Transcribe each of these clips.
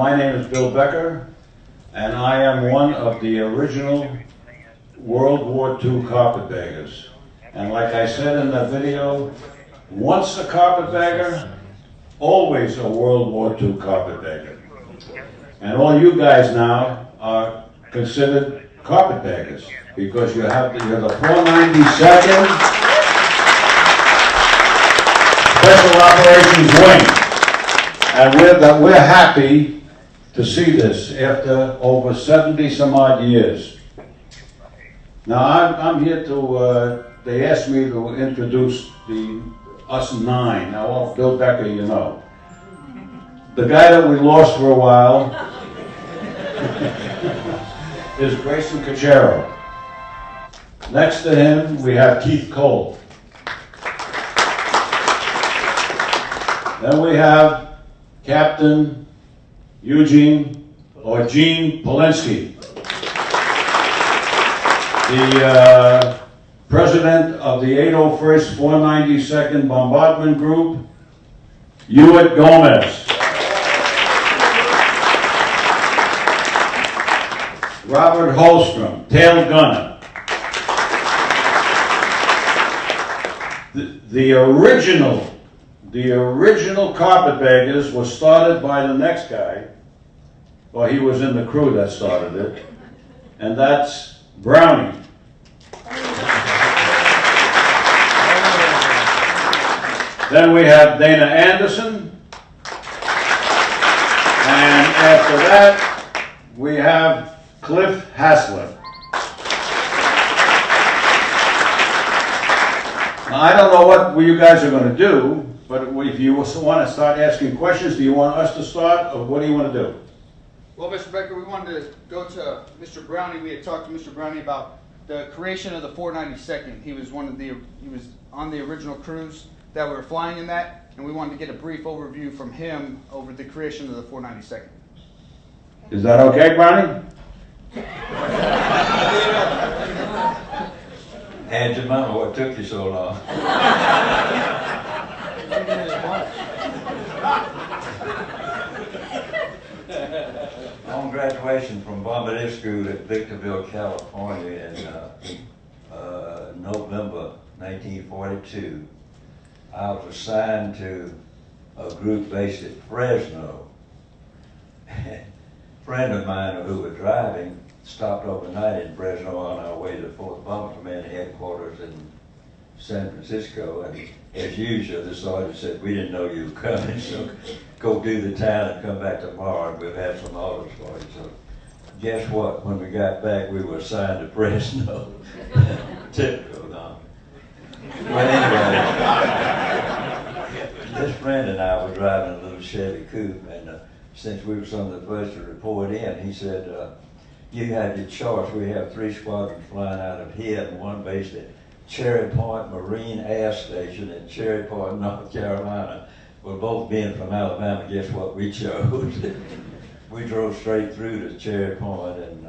My name is Bill Becker, and I am one of the original World War II carpetbaggers. And like I said in the video, once a carpetbagger, always a World War II carpetbagger. And all you guys now are considered carpetbaggers because you're the 492nd Special Operations Wing. And we're happy to see this after over 70 some odd years. Now I'm here to, they asked me to introduce us 9. Now, well, Bill Becker, you know. The guy that we lost for a while is Grayson Cachero. Next to him, we have Keith Cole. Then we have Captain Gene Polinsky, the president of the 801st 492nd Bombardment Group, Hewitt Gomez. Robert Holstrom, tail gunner. The original carpetbaggers was started by the next guy. Well, he was in the crew that started it, and that's Brownie. Then we have Dana Anderson, and after that we have Cliff Hassler. Now, I don't know what you guys are going to do, but if you want to start asking questions, do you want us to start, or what do you want to do? Well, Mr. Becker, we wanted to go to Mr. Brownie. We had talked to Mr. Brownie about the creation of the 492nd. He was on the original crews that were flying in that, and we wanted to get a brief overview from him over the creation of the 492nd. Is that okay, Brownie? And your mama, what took you so long? On graduation from Bombardier School at Victorville, California in November 1942, I was assigned to a group based at Fresno. A friend of mine who was driving stopped overnight in Fresno on our way to the 4th Bomber Command headquarters in San Francisco, and as usual, the sergeant said, "We didn't know you were coming, so go do the town and come back tomorrow, and we'll have some orders for you." So, guess what? When we got back, we were assigned to Fresno. Typical, no? Well, anyway, this friend and I were driving a little Chevy Coupe, and since we were some of the first to report in, he said, "You have your choice. We have 3 squadrons flying out of here and 1 based at Cherry Point Marine Air Station in Cherry Point, North Carolina." Well, both being from Alabama, guess what we chose? We drove straight through to Cherry Point and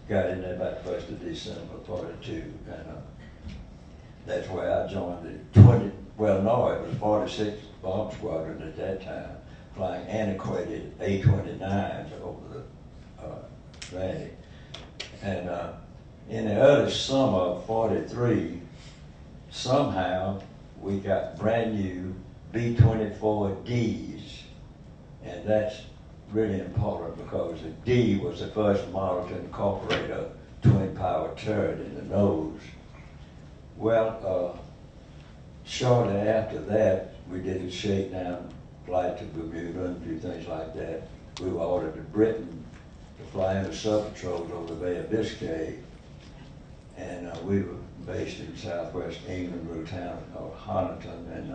got in there about the 1st of December, 42. And that's where I joined the 46th Bomb Squadron at that time, flying antiquated A-29s over the Atlantic. And in the early summer of 43, somehow we got brand new B-24Ds, and that's really important because the D was the first model to incorporate a twin-power turret in the nose. Well, shortly after that, we did a shakedown flight to Bermuda and do things like that. We were ordered to Britain to fly into sub-patrols over the Bay of Biscay, and we were based in southwest England, a little town called Honiton, and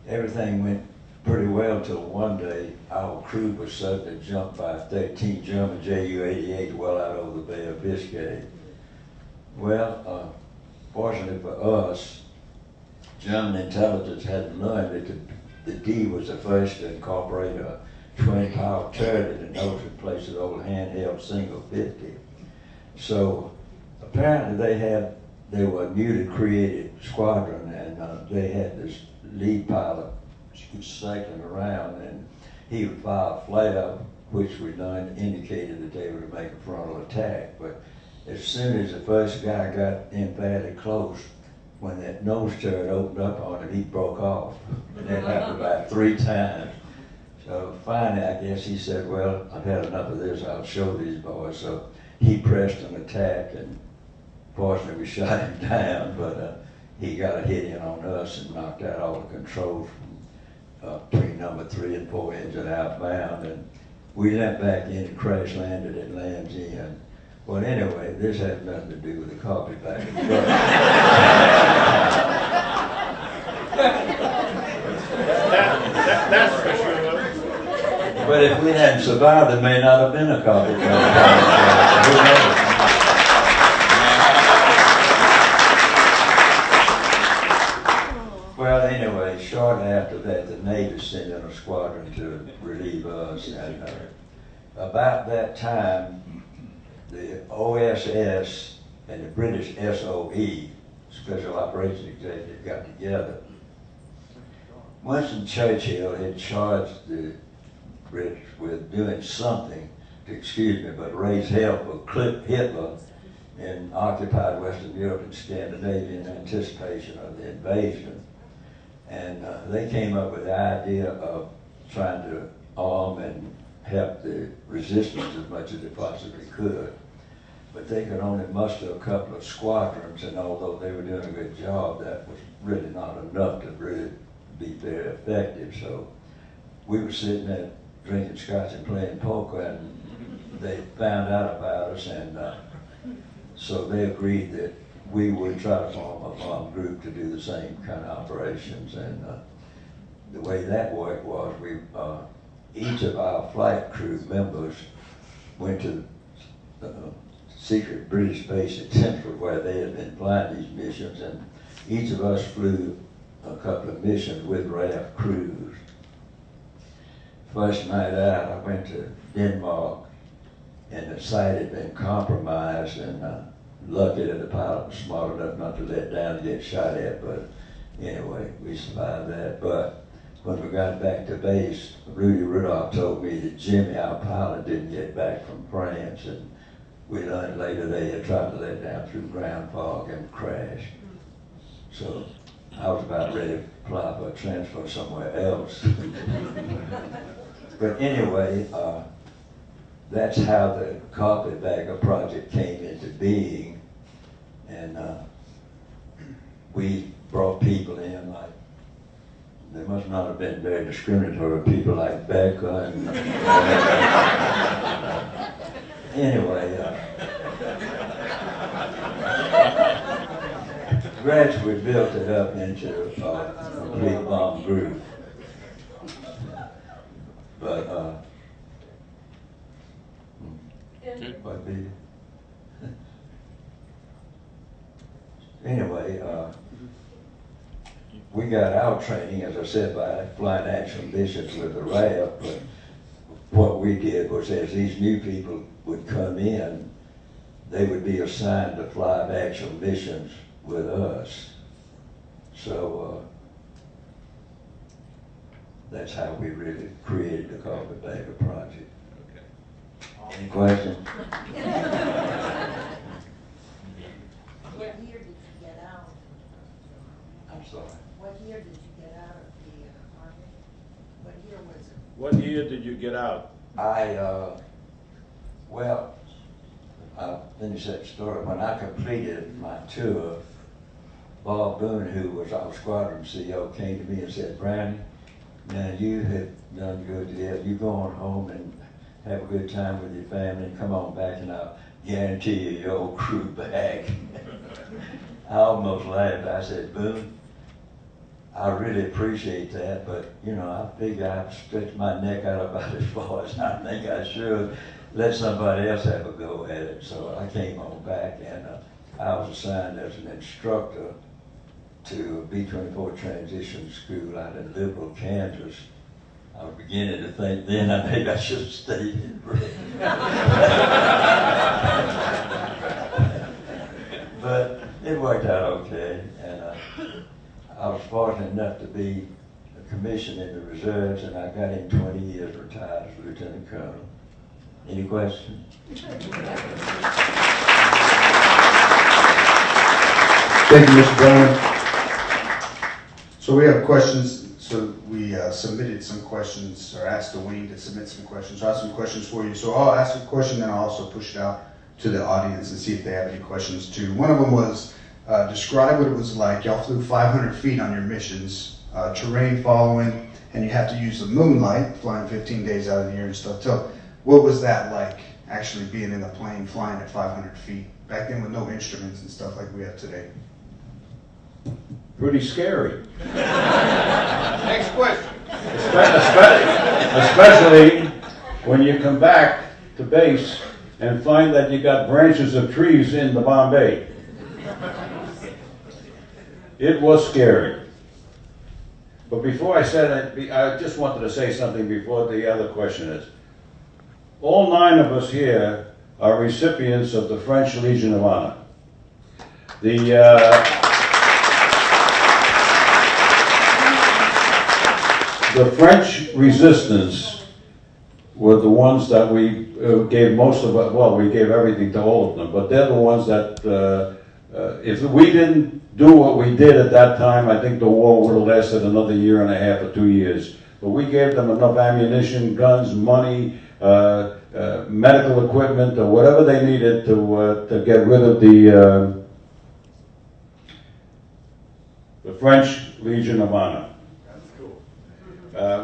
everything went pretty well until one day our crew was suddenly jumped by 13 German Ju-88 well out over the Bay of Biscay. Well, fortunately for us, German intelligence hadn't learned that the D was the first to incorporate a twin-power turret in the nose in place of the old handheld single 50. So apparently they were a newly created squadron, and they had this lead pilot cycling around, and he would fire a flare which we learned indicated that they were to make a frontal attack. But as soon as the first guy got in fairly close, when that nose turret opened up on him, he broke off. And that happened about 3 times. So finally, I guess he said, well, I've had enough of this, I'll show these boys. So he pressed an attack, and fortunately we shot him down, but he got a hit in on us and knocked out all the controls from between number 3 and 4 engine outbound. And we went back in and crash landed at Land's End. Well, anyway, this has nothing to do with the Carpetbagger Project. That's for sure. But if we hadn't survived, there may not have been a Carpetbagger Project. Who knows? Well, anyway, shortly after that, the Navy sent in a squadron to relieve us. And about that time, the OSS and the British SOE, Special Operations Executive, got together. Winston Churchill had charged the British with doing something, but raise hell for Hitler in occupied Western Europe and Scandinavia in anticipation of the invasion. And they came up with the idea of trying to arm and help the resistance as much as they possibly could. But they could only muster a couple of squadrons, and although they were doing a good job, that was really not enough to really be very effective. So we were sitting there drinking scotch and playing poker, and they found out about us, and so they agreed that we would try to form a bomb group to do the same kind of operations. And the way that worked was each of our flight crew members went to the secret British base at Temple where they had been flying these missions, and each of us flew a couple of missions with RAF crews. First night out, I went to Denmark, and the site had been compromised, and lucky that the pilot was smart enough not to let down and get shot at, but anyway, we survived that. But when we got back to base, Rudy Rudolph told me that Jimmy, our pilot, didn't get back from France, and we learned later they had tried to let down through ground fog and crashed. So I was about ready to apply for a transfer somewhere else. But anyway, that's how the Carpetbagger Project came into being. And we brought people in like, they must not have been very discriminatory, people like Becca and anyway, gradually we built it up into a complete bomb group. But what the anyway, we got our training, as I said, by flying action missions with the RAF, but what we did was as these new people would come in, they would be assigned to fly actual missions with us. So that's how we really created the Carpetbagger Project. Okay. Any questions? What year did you get out? I'm sorry. What year did you get out of the Army? What year was it? What year did you get out? Well, I'll finish that story. When I completed my tour, Bob Boone, who was our squadron CEO, came to me and said, Brownie, now you have done good here. You go on home and have a good time with your family and come on back and I'll guarantee you your old crew back. I almost laughed. I said, Boone, I really appreciate that, but you know, I figure I've stretched my neck out about as far as I think I should. Let somebody else have a go at it. So I came on back, and I was assigned as an instructor to a B-24 transition school out in Liberal, Kansas. I was beginning to think then maybe I should have stayed in Britain. But it worked out okay, and I was fortunate enough to be commissioned in the reserves, and I got in 20 years retired as Lieutenant Colonel. Any questions? Thank you, Mr. Brown. So we have questions. So we submitted some questions, or asked the wing to submit some questions. So I have some questions for you. So I'll ask a question, and I'll also push it out to the audience and see if they have any questions too. One of them was, describe what it was like. Y'all flew 500 feet on your missions, terrain following, and you have to use the moonlight, flying 15 days out of the year and stuff. So what was that like, actually being in a plane flying at 500 feet? Back then with no instruments and stuff like we have today. Pretty scary. Next question. Especially when you come back to base and find that you got branches of trees in the Bombay. It was scary. But before I said it, I just wanted to say something before the other question is. All 9 of us here are recipients of the French Legion of Honor. The French resistance were the ones that we gave most of it, well, we gave everything to all of them, but they're the ones that, if we didn't do what we did at that time, I think the war would have lasted another 1.5 years or 2 years. But we gave them enough ammunition, guns, money, medical equipment, or whatever they needed to get rid of the French Legion of Honor.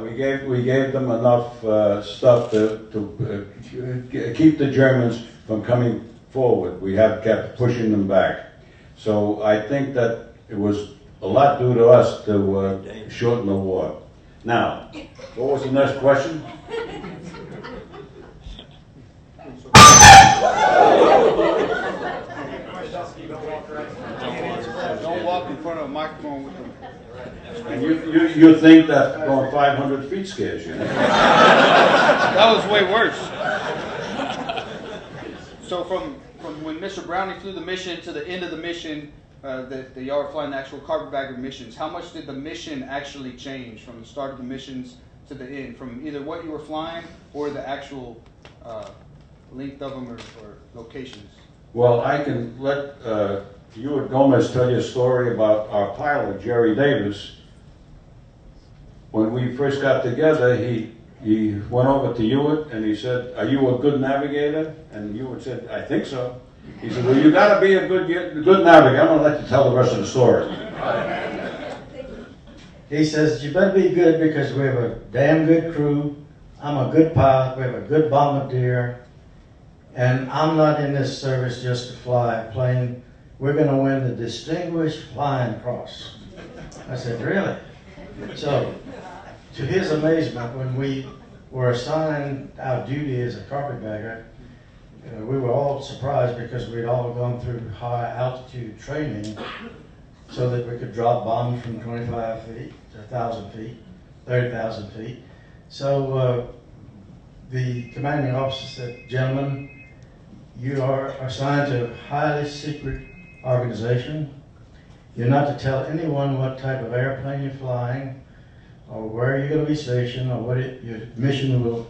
We gave them enough stuff to keep the Germans from coming forward. We have kept pushing them back. So I think that it was a lot due to us to shorten the war. Now, what was the next question? Don't walk in front of a microphone with them. And you think that going 500 feet scares you? That was way worse. So from when Mr. Brownie flew the mission to the end of the mission, that y'all were flying the actual Carpetbagger missions, how much did the mission actually change from the start of the missions to the end, from either what you were flying or the actual length of them or locations? Well, I can let you and Gomez tell you a story about our pilot, Jerry Davis. When we first got together, he went over to Hewitt and he said, "Are you a good navigator?" And Hewitt said, "I think so." He said, "Well, you got to be a good navigator." I'm going to let you tell the rest of the story. He says, "You better be good because we have a damn good crew. I'm a good pilot. We have a good bombardier. And I'm not in this service just to fly a plane. We're going to win the Distinguished Flying Cross." I said, "Really?" So, to his amazement, when we were assigned our duty as a carpetbagger, we were all surprised because we'd all gone through high altitude training so that we could drop bombs from 25 feet to 1,000 feet, 30,000 feet. So the commanding officer said, "Gentlemen, you are assigned to a highly secret organization. You're not to tell anyone what type of airplane you're flying or where you're going to be stationed or what your mission will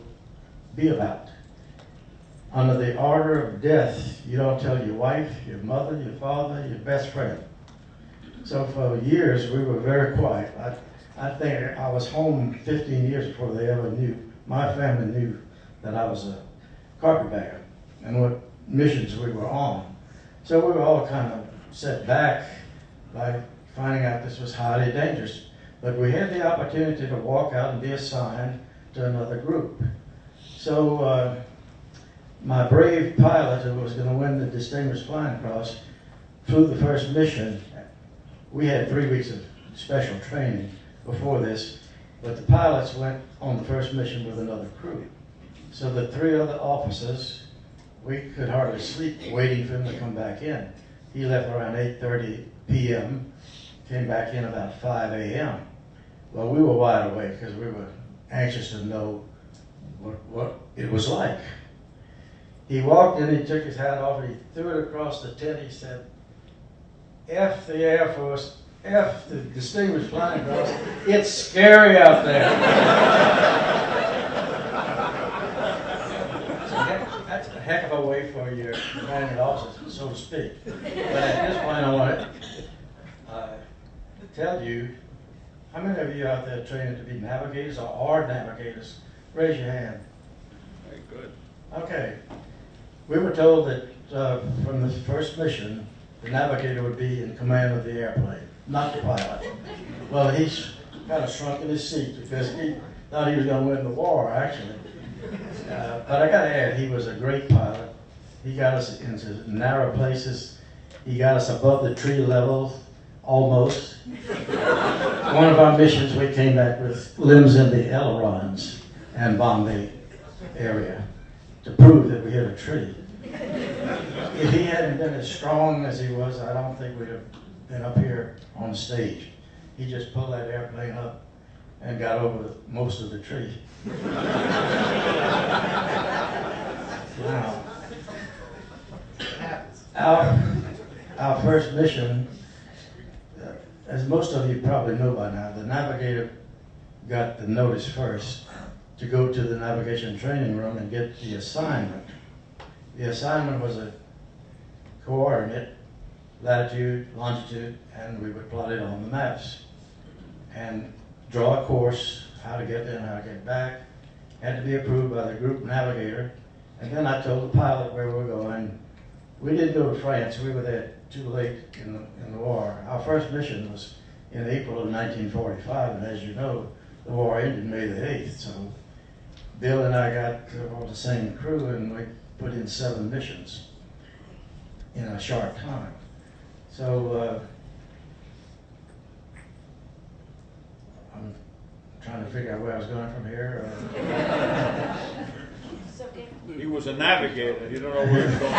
be about. Under the order of death, you don't tell your wife, your mother, your father, your best friend." So for years, we were very quiet. I think I was home 15 years before they ever knew. My family knew that I was a carpetbagger and what missions we were on. So we were all kind of set back by finding out this was highly dangerous. But we had the opportunity to walk out and be assigned to another group. So my brave pilot, who was going to win the Distinguished Flying Cross, flew the first mission. We had 3 weeks of special training before this, but the pilots went on the first mission with another crew. So the 3 other officers, we could hardly sleep waiting for him to come back in. He left around 8:30 p.m., came back in about 5 a.m. Well, we were wide awake because we were anxious to know what it was like. He walked in, he took his hat off, and he threw it across the tent. He said, "F the Air Force, F the Distinguished Flying Cross, it's scary out there." that's a heck of a way for your commanding officer, so to speak. But at this point, I want to tell you, how many of you out there training to be navigators or are navigators? Raise your hand. Very good. Okay. We were told that from the first mission, the navigator would be in command of the airplane, not the pilot. Well, he's kind of shrunk in his seat because he thought he was going to win the war, actually. But I got to add, he was a great pilot. He got us into narrow places. He got us above the tree level, almost. One of our missions, we came back with limbs in the ailerons and Bombay area to prove that we hit a tree. If he hadn't been as strong as he was, I don't think we'd have been up here on stage. He just pulled that airplane up and got over most of the tree. Now, our first mission, as most of you probably know by now, the navigator got the notice first to go to the navigation training room and get the assignment. The assignment was a coordinate, latitude, longitude, and we would plot it on the maps and draw a course, how to get there and how to get back. Had to be approved by the group navigator. And then I told the pilot where we were going. We didn't go to France. We were there too late in the war. Our first mission was in April of 1945, and as you know, the war ended May the 8th. So Bill and I got on the same crew, and we put in 7 missions in a short time. So I'm trying to figure out where I was going from here. He was a navigator. You don't know where he's going.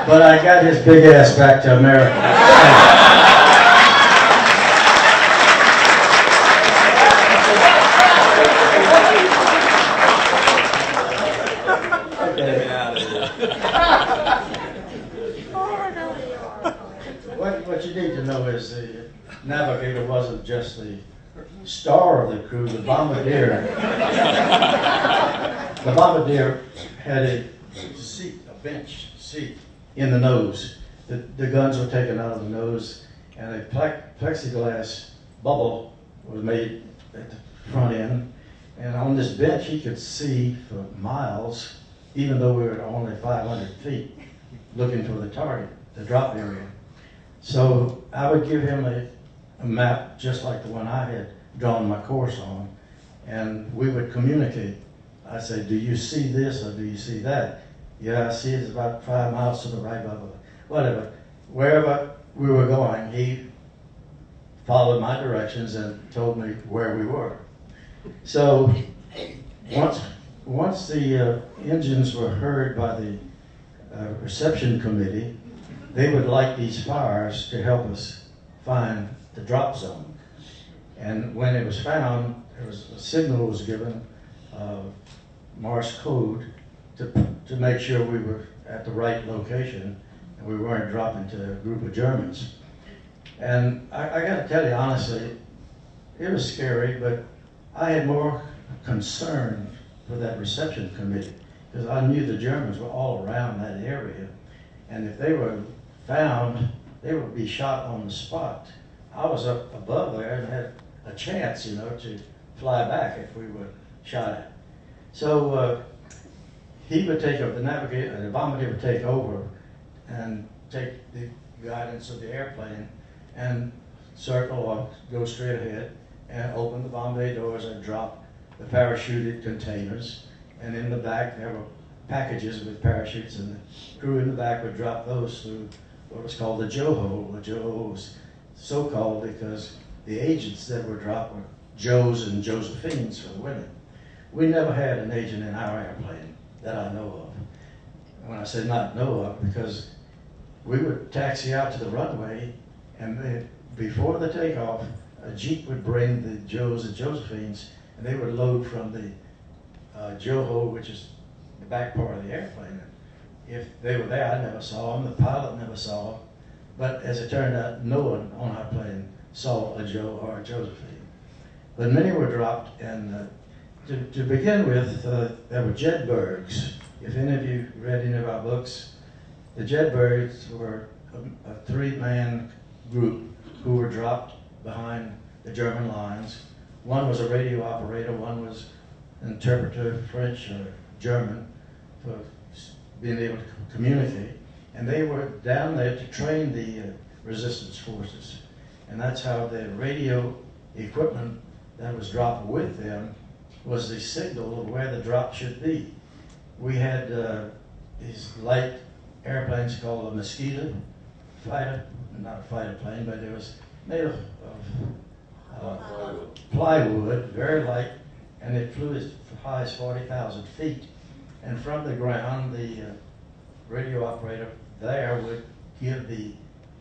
But I got his big ass back to America. What you need to know is the navigator wasn't just the star of the crew, the bombardier. The bombardier had a seat, a bench seat in the nose. The guns were taken out of the nose, and a plexiglass bubble was made at the front end. And on this bench, he could see for miles, even though we were only 500 feet, looking for the target, the drop area. So I would give him a map just like the one I had drawn my course on, and we would communicate. I'd say, do you see this or do you see that? Yeah, I see it's about 5 miles to the right, blah, blah, blah. Whatever. Wherever we were going, he followed my directions and told me where we were. So once the engines were heard by the reception committee, they would light these fires to help us find the drop zone. And when it was found, a signal was given, Morse code, to make sure we were at the right location and we weren't dropping to a group of Germans. And I got to tell you honestly, it was scary, but I had more concern for that reception committee because I knew the Germans were all around that area, and if they were found, they would be shot on the spot. I was up above there and had a chance, to fly back if we were shot at. So he would take over, the bombardier would take over and take the guidance of the airplane and circle or go straight ahead and open the Bombay doors and drop the parachuted containers. And in the back there were packages with parachutes, and the crew in the back would drop those through what was called the Joe-Ho. The Joe-Ho was so called because the agents that were dropped were Joes and Josephines for the women. We never had an agent in our airplane that I know of. When I say not know of, because we would taxi out to the runway, and before the takeoff, a Jeep would bring the Joes and Josephines, and they would load from the Joe-Ho, which is the back part of the airplane. If they were there, I never saw them. The pilot never saw them. But as it turned out, no one on our plane saw a Joe or a Josephine. but many were dropped. And to begin with, there were Jedburghs. If any of you read any of our books, the Jedburghs were a three-man group who were dropped behind the German lines. One was a radio operator, one was an interpreter, French or German, for being able to communicate. And they were down there to train the resistance forces. And that's how the radio equipment that was dropped with them was the signal of where the drop should be. We had these light airplanes called a Mosquito fighter, not a fighter plane, but it was made of plywood, very light, and it flew as high as 40,000 feet. And from the ground, the radio operator there would give the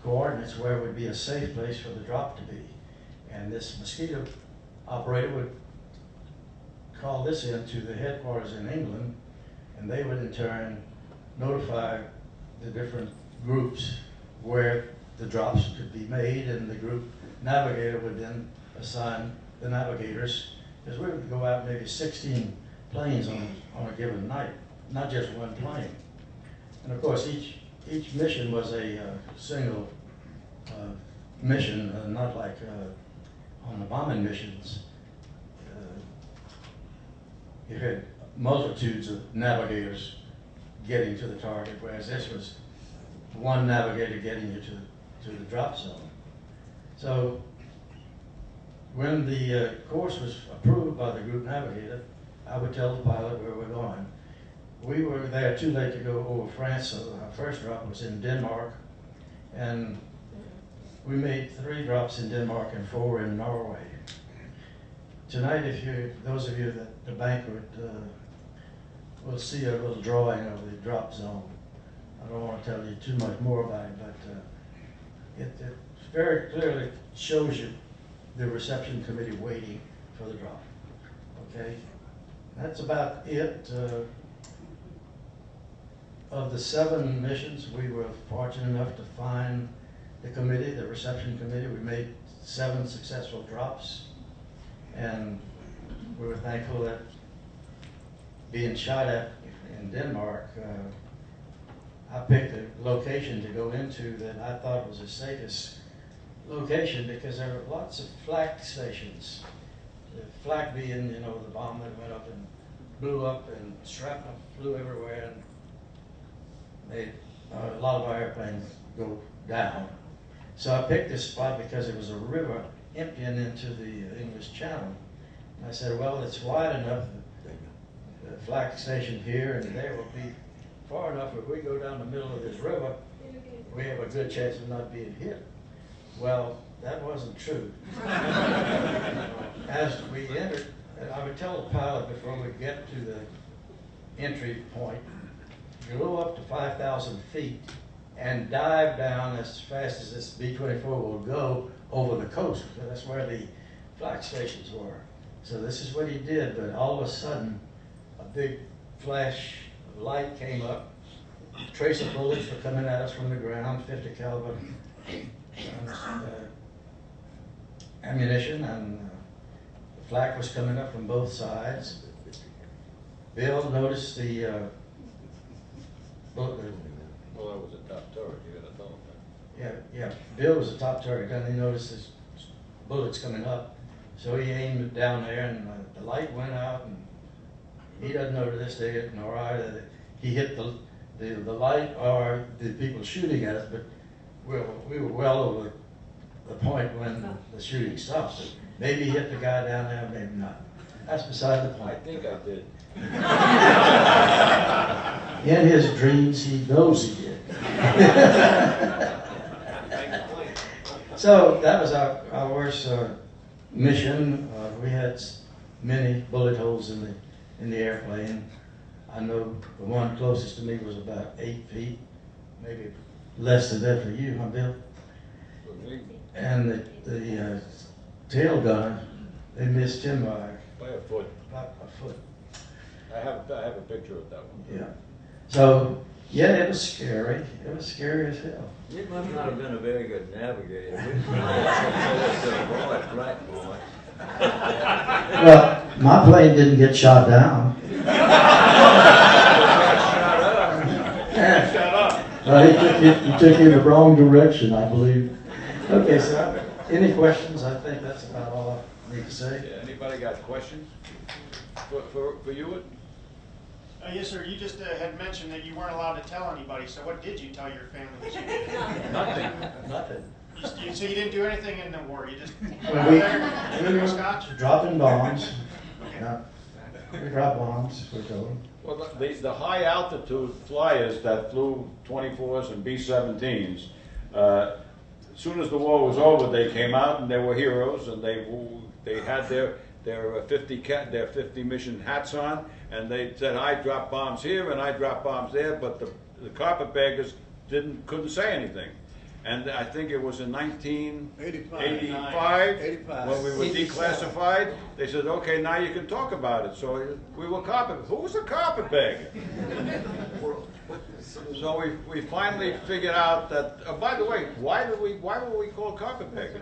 coordinates where would be a safe place for the drop to be. And this Mosquito operator would call this in to the headquarters in England, and they would in turn notify the different groups where the drops could be made, and the group navigator would then assign the navigators, because we would go out maybe 16 planes on a given night, not just one plane. And of course, each mission was a single mission, not like on the bombing missions. You had multitudes of navigators getting to the target, whereas this was one navigator getting you to the drop zone. So when the course was approved by the group navigator, I would tell the pilot where we're going. We were there too late to go over France, so our first drop was in Denmark, and we made 3 drops in Denmark and 4 in Norway. Tonight, those of you at the banquet will see a little drawing of the drop zone. I don't want to tell you too much more about it, but it very clearly shows you the reception committee waiting for the drop. Okay, that's about it. Of the 7 missions, we were fortunate enough to find the committee, the reception committee. We made 7 successful drops, and we were thankful that being shot at in Denmark, I picked a location to go into that I thought was the safest location, because there were lots of flak stations. The flak being, the bomb that went up and blew up, and shrapnel flew everywhere and made a lot of our airplanes go down. So I picked this spot because it was a river emptying into the English Channel. And I said, well, it's wide enough, the flak station here and there will be far enough. If we go down the middle of this river, we have a good chance of not being hit. Well, that wasn't true. As we entered, I would tell the pilot before we get to the entry point, go up to 5,000 feet and dive down as fast as this B-24 will go over the coast, because that's where the flak stations were. So this is what he did, but all of a sudden, a big flash of light came up. Trace of bullets were coming at us from the ground, 50 caliber ammunition, and the flak was coming up from both sides. Bill noticed the bullet. Well, that was a top turret, you gotta tell him Yeah. Bill was the top target, and he noticed his bullets coming up. So he aimed it down there, and the light went out, and he doesn't know to this day, nor I, that he hit the light or the people shooting at us, but we were well over the point when the shooting stopped. So maybe he hit the guy down there, maybe not. That's beside the that. point. I think I did. In his dreams, he knows he did. So that was our worst mission. We had many bullet holes in the airplane. I know the one closest to me was about 8 feet, maybe less than that for you, huh, Bill? And the tail gunner, they missed him by By a foot. about a foot. I have a picture of that one. Yeah. So, yeah, it was scary. It was scary as hell. You must not have been a very good navigator. We flew a broad flat point, Well, my plane didn't get shot down. Shut up. He took you in the wrong direction, I believe. Okay, so any questions? I think that's about all I need to say. Yeah, anybody got questions for you? Yes, sir. You just had mentioned that you weren't allowed to tell anybody. So what did you tell your family that you did? Nothing. Nothing. So you didn't do anything in the war. You just Well, we there, were scotch. dropping bombs. Yeah. We dropped bombs, we're told. Well, the high altitude flyers that flew 24s and B-17s, as soon as the war was over, they came out and they were heroes, and they had their 50 mission hats on, and they said, I dropped bombs here and I dropped bombs there, but the carpetbaggers couldn't say anything. And I think it was in 1985 when we were declassified. They said, okay, now you can talk about it. So we were who was a carpetbagger? So we finally figured out that, by the way, why were we called carpetbaggers?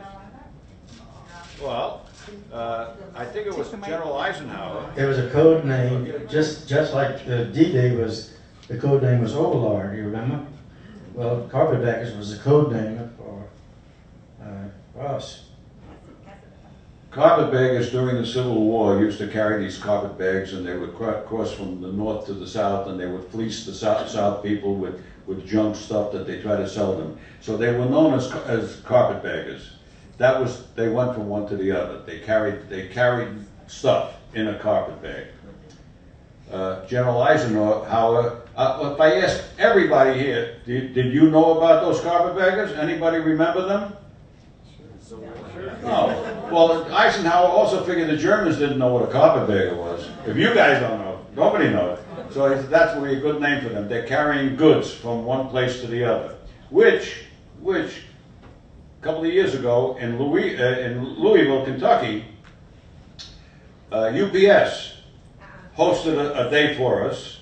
Well, I think it was General Eisenhower. It was a code name, just like D-Day was, the code name was Overlord, you remember? Well, Carpetbaggers was the code name for us. Carpetbaggers during the Civil War used to carry these carpet bags, and they would cross from the north to the south, and they would fleece the south people with junk stuff that they try to sell them. So they were known as carpetbaggers. They went from one to the other. They carried stuff in a carpet bag. General Eisenhower, if I ask everybody here, did you know about those carpetbaggers? Anybody remember them? No. Well, Eisenhower also figured the Germans didn't know what a carpetbagger was. If you guys don't know, nobody knows. So that's really a good name for them. They're carrying goods from one place to the other. Which a couple of years ago in Louisville, Kentucky, UPS hosted a day for us,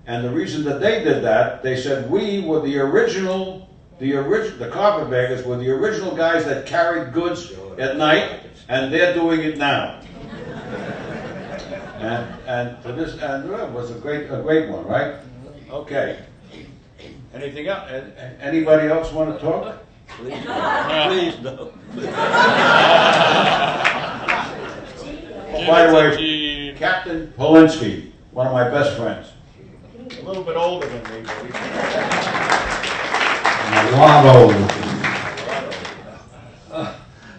and the reason that they did that, they said we were the carpetbaggers were the original guys that carried goods at night, and they're doing it now. and it was a great one, right? Okay. Anything else? Anybody else want to talk? Please no. By the way, Captain Polinsky, one of my best friends. A little bit older than me, but A lot older.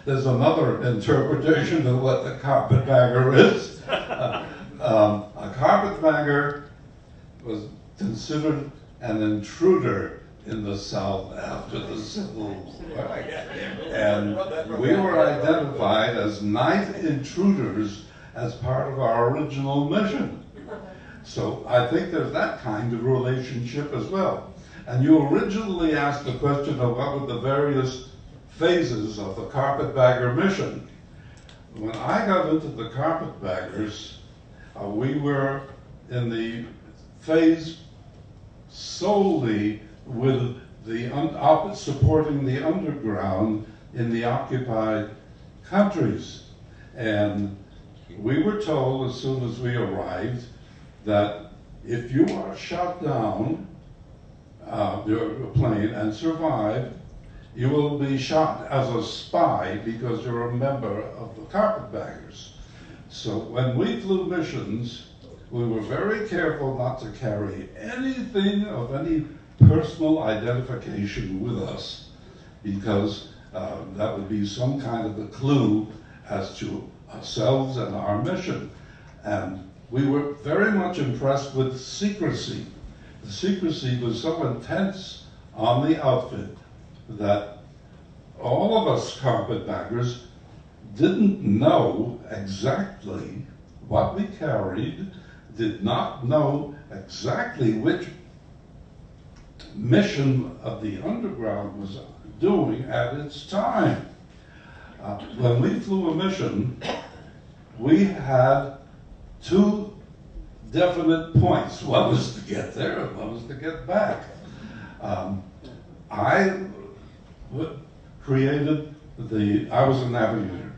There's another interpretation of what the carpetbagger is. A carpetbagger was considered an intruder in the South after the Civil War. And we were identified as night intruders as part of our original mission. So I think there's that kind of relationship as well. And you originally asked the question of what were the various phases of the Carpetbagger mission. When I got into the Carpetbaggers, we were in the phase solely with the supporting the underground in the occupied countries. And we were told as soon as we arrived that if you are shot down, your plane, and survive, you will be shot as a spy because you're a member of the Carpetbaggers. So when we flew missions, we were very careful not to carry anything of any personal identification with us, because that would be some kind of a clue as to ourselves and our mission. And we were very much impressed with secrecy. The secrecy was so intense on the outfit that all of us carpetbaggers didn't know exactly what we carried, did not know exactly which mission of the underground was doing at its time. When we flew a mission, we had two definite points. One was to get there and one was to get back. I was a navigator.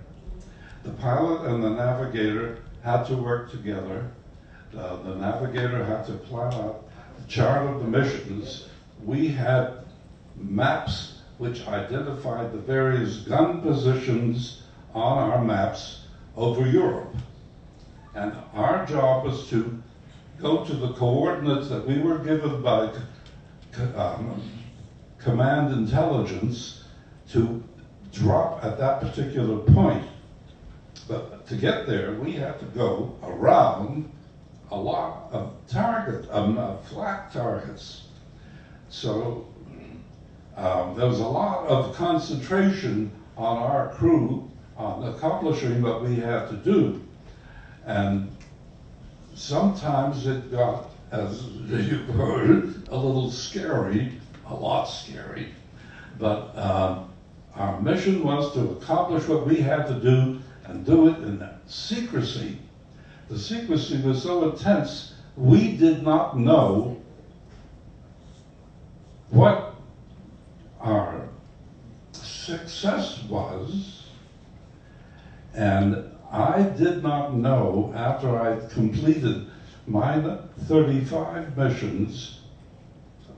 The pilot and the navigator had to work together. The navigator had to plan out the chart of the missions. We had maps which identified the various gun positions on our maps over Europe. And our job was to go to the coordinates that we were given by command intelligence to drop at that particular point. But to get there, we had to go around a lot of flat targets. So there was a lot of concentration on our crew on accomplishing what we had to do. And sometimes it got, as you heard, a little scary, a lot scary. But our mission was to accomplish what we had to do and do it in secrecy. The secrecy was so intense, we did not know what our success was. And I did not know, after I completed my 35 missions,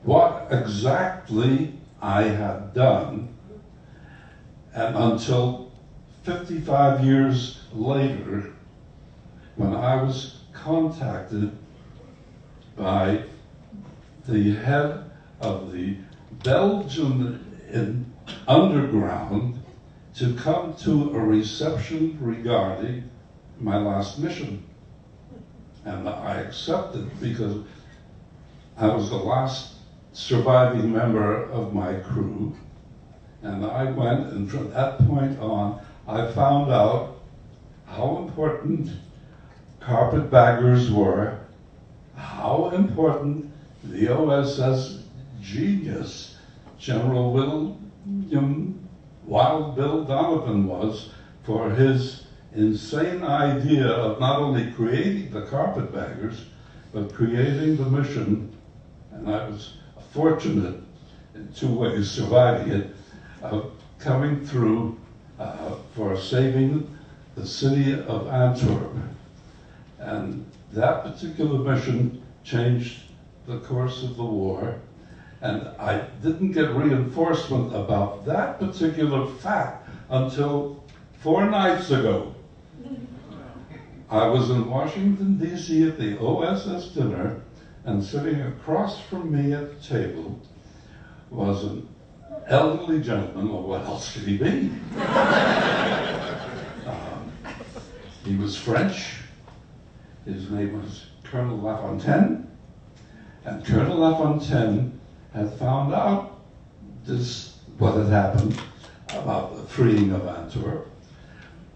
what exactly I had done. And until 55 years later, when I was contacted by the head of the Belgian underground to come to a reception regarding my last mission. And I accepted because I was the last surviving member of my crew. And I went, and from that point on, I found out how important carpetbaggers were, how important the OSS genius, General William Wild Bill Donovan, was for his insane idea of not only creating the carpetbaggers, but creating the mission. And I was fortunate in two ways, surviving it, coming through for saving the city of Antwerp. And that particular mission changed the course of the war. And I didn't get reinforcement about that particular fact until 4 nights ago. I was in Washington, D.C. at the OSS dinner, and sitting across from me at the table was an elderly gentleman. Well, what else could he be? He was French. His name was Colonel Lafontaine. And Colonel Lafontaine had found out what had happened about the freeing of Antwerp.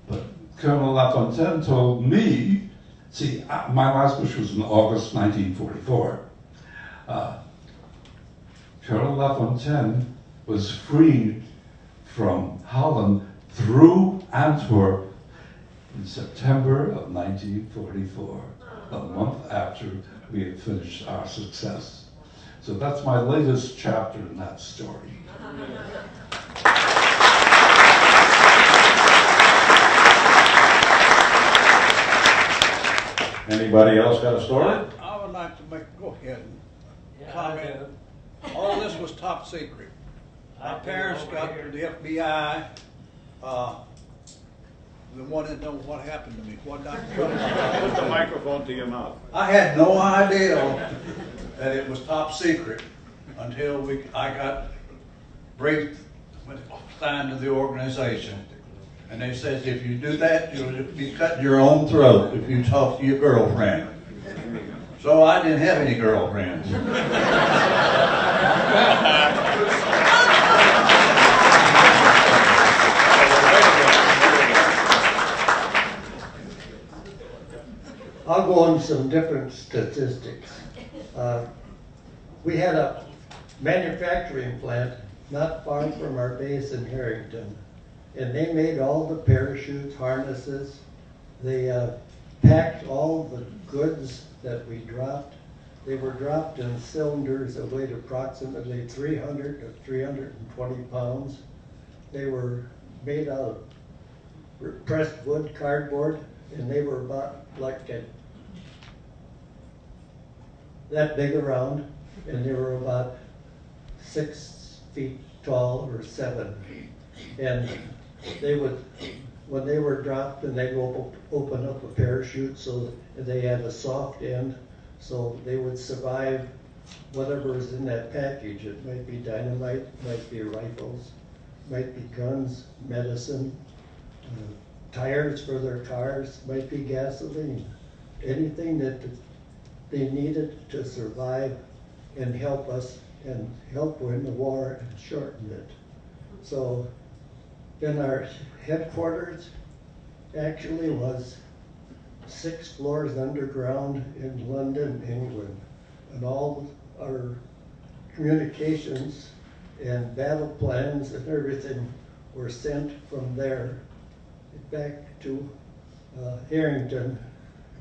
But Colonel Lafontaine told me, see, my last mission was in August 1944. Colonel Lafontaine was freed from Holland through Antwerp in September of 1944, a month after we had finished our success. So that's my latest chapter in that story. Anybody else got a story? I would like to go ahead and comment. All this was top secret. My parents got to the FBI. The one that knows what happened to me. What Dr. Put the microphone to your mouth. I had no idea that it was top secret until I got briefed, signed to the organization. And they said, if you do that, you'll be cutting your own throat if you talk to your girlfriend. So I didn't have any girlfriends. I'll go on some different statistics. We had a manufacturing plant not far from our base in Harrington, and they made all the parachutes, harnesses. They packed all the goods that we dropped. They were dropped in cylinders that weighed approximately 300 to 320 pounds. They were made out of pressed wood, cardboard, and they were about like that big around, and they were about 6 feet tall or 7. And they would, when they were dropped, and they'd open up a parachute so they had a soft end, so they would survive whatever was in that package. It might be dynamite, might be rifles, might be guns, medicine, tires for their cars, might be gasoline, anything that they needed to survive and help us and help win the war and shorten it. So then our headquarters actually was 6 floors underground in London, England. And all our communications and battle plans and everything were sent from there back to Harrington.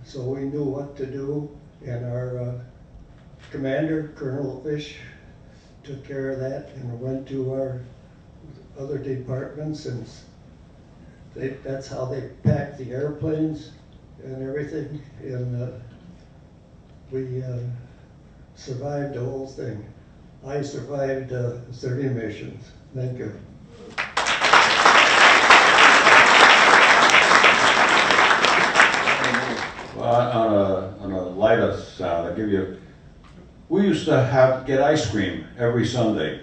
So we knew what to do, and our commander, Colonel Fish, took care of that and went to our other departments, and that's how they packed the airplanes and everything, and we survived the whole thing. I survived 30 missions. Thank you. Well, on a lighter sound, I'll give you, we used to get ice cream every Sunday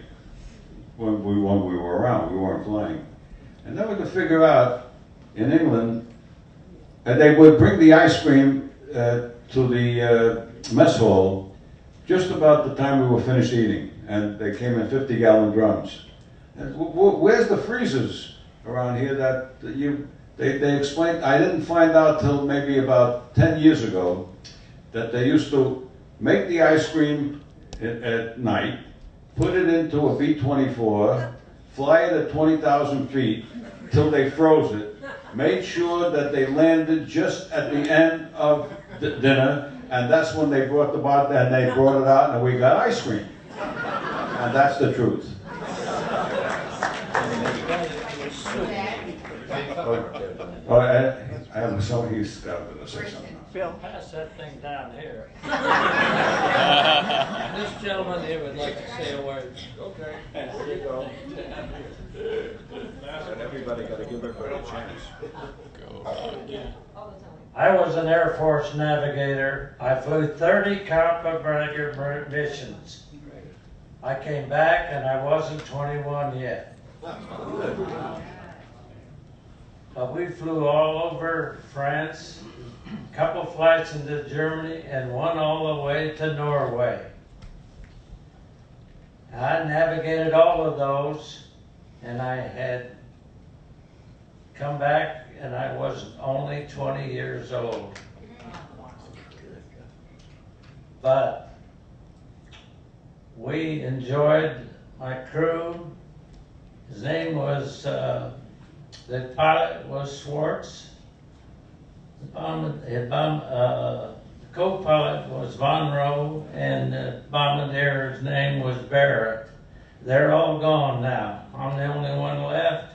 when we were around. We weren't flying. And then we could figure out in England, and they would bring the ice cream to the mess hall just about the time we were finished eating. And they came in 50-gallon drums. And where's the freezers around here that they explained? I didn't find out till maybe about 10 years ago that they used to make the ice cream at night, put it into a B-24, fly it at 20,000 feet till they froze it, made sure that they landed just at the end of the dinner, and that's when they brought the bottle, and they brought it out, and we got ice cream. And that's the truth. I have someone who's going to say something. Phil, pass that thing down here. This gentleman here would like to say a word. Okay, there you go. And everybody got to give everybody a chance. I was an Air Force navigator. I flew 30 Carpetbagger missions. I came back and I wasn't 21 yet. We flew all over France, a couple flights into Germany, and one all the way to Norway. I navigated all of those, and I had come back and I was only 20 years old. But we enjoyed my crew. His name was, the pilot was Schwartz. The co-pilot was Von Rowe, and the bombardier's name was Barrett. They're all gone now. I'm the only one left.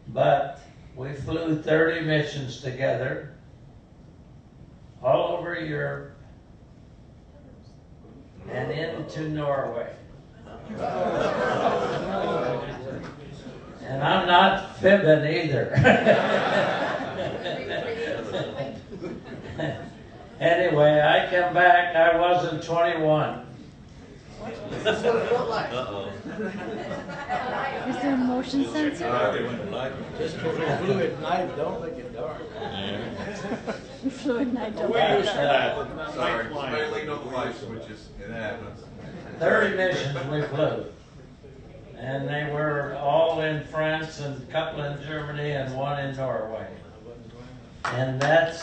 But we flew 30 missions together, all over Europe, and into Norway. And I'm not fibbing either. Anyway, I come back, I wasn't 21. That's what it felt like. Is there a motion sensor? Just because we flew at night, don't make it dark. We flew at night, don't We're used to that. Sorry, somebody leaned on the light switches. It happens. 30 missions we flew. And they were all in France, and a couple in Germany, and one in Norway. And that's,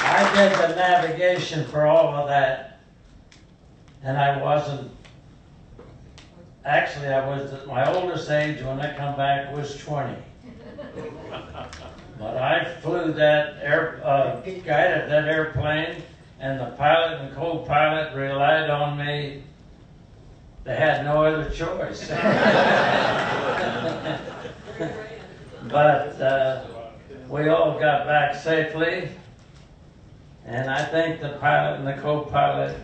I did the navigation for all of that. And I wasn't, actually I was, my oldest age when I come back was 20. But I flew that guided that airplane, and the pilot and co-pilot relied on me They had no other choice. But we all got back safely, and I think the pilot and the co-pilot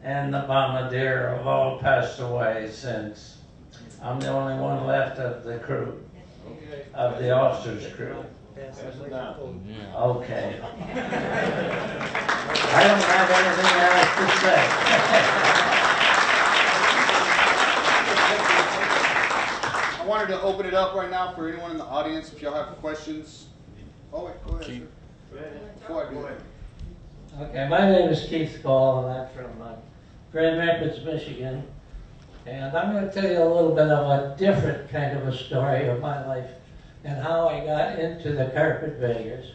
and the bombardier have all passed away since. I'm the only one left of the crew, of the officers' crew. Okay. I don't have anything else to say. I wanted to open it up right now for anyone in the audience if y'all have questions. Oh, wait, go ahead, sir. Before I do that. Okay, my name is Keith Call, and I'm from Grand Rapids, Michigan. And I'm going to tell you a little bit of a different kind of a story of my life and how I got into the Carpetbaggers.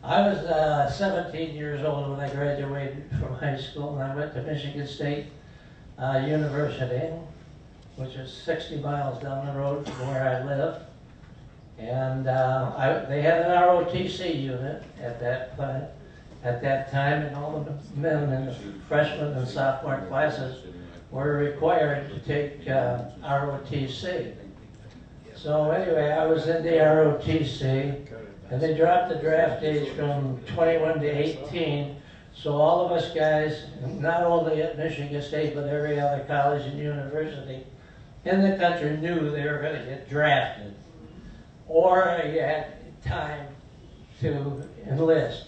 I was 17 years old when I graduated from high school, and I went to Michigan State University, which is 60 miles down the road from where I live. And they had an ROTC unit at that time, and all the men in the freshman and sophomore classes were required to take ROTC. So anyway, I was in the ROTC, and they dropped the draft age from 21 to 18. So all of us guys, not only at Michigan State, but every other college and university in the country knew they were going to get drafted, or you had time to enlist.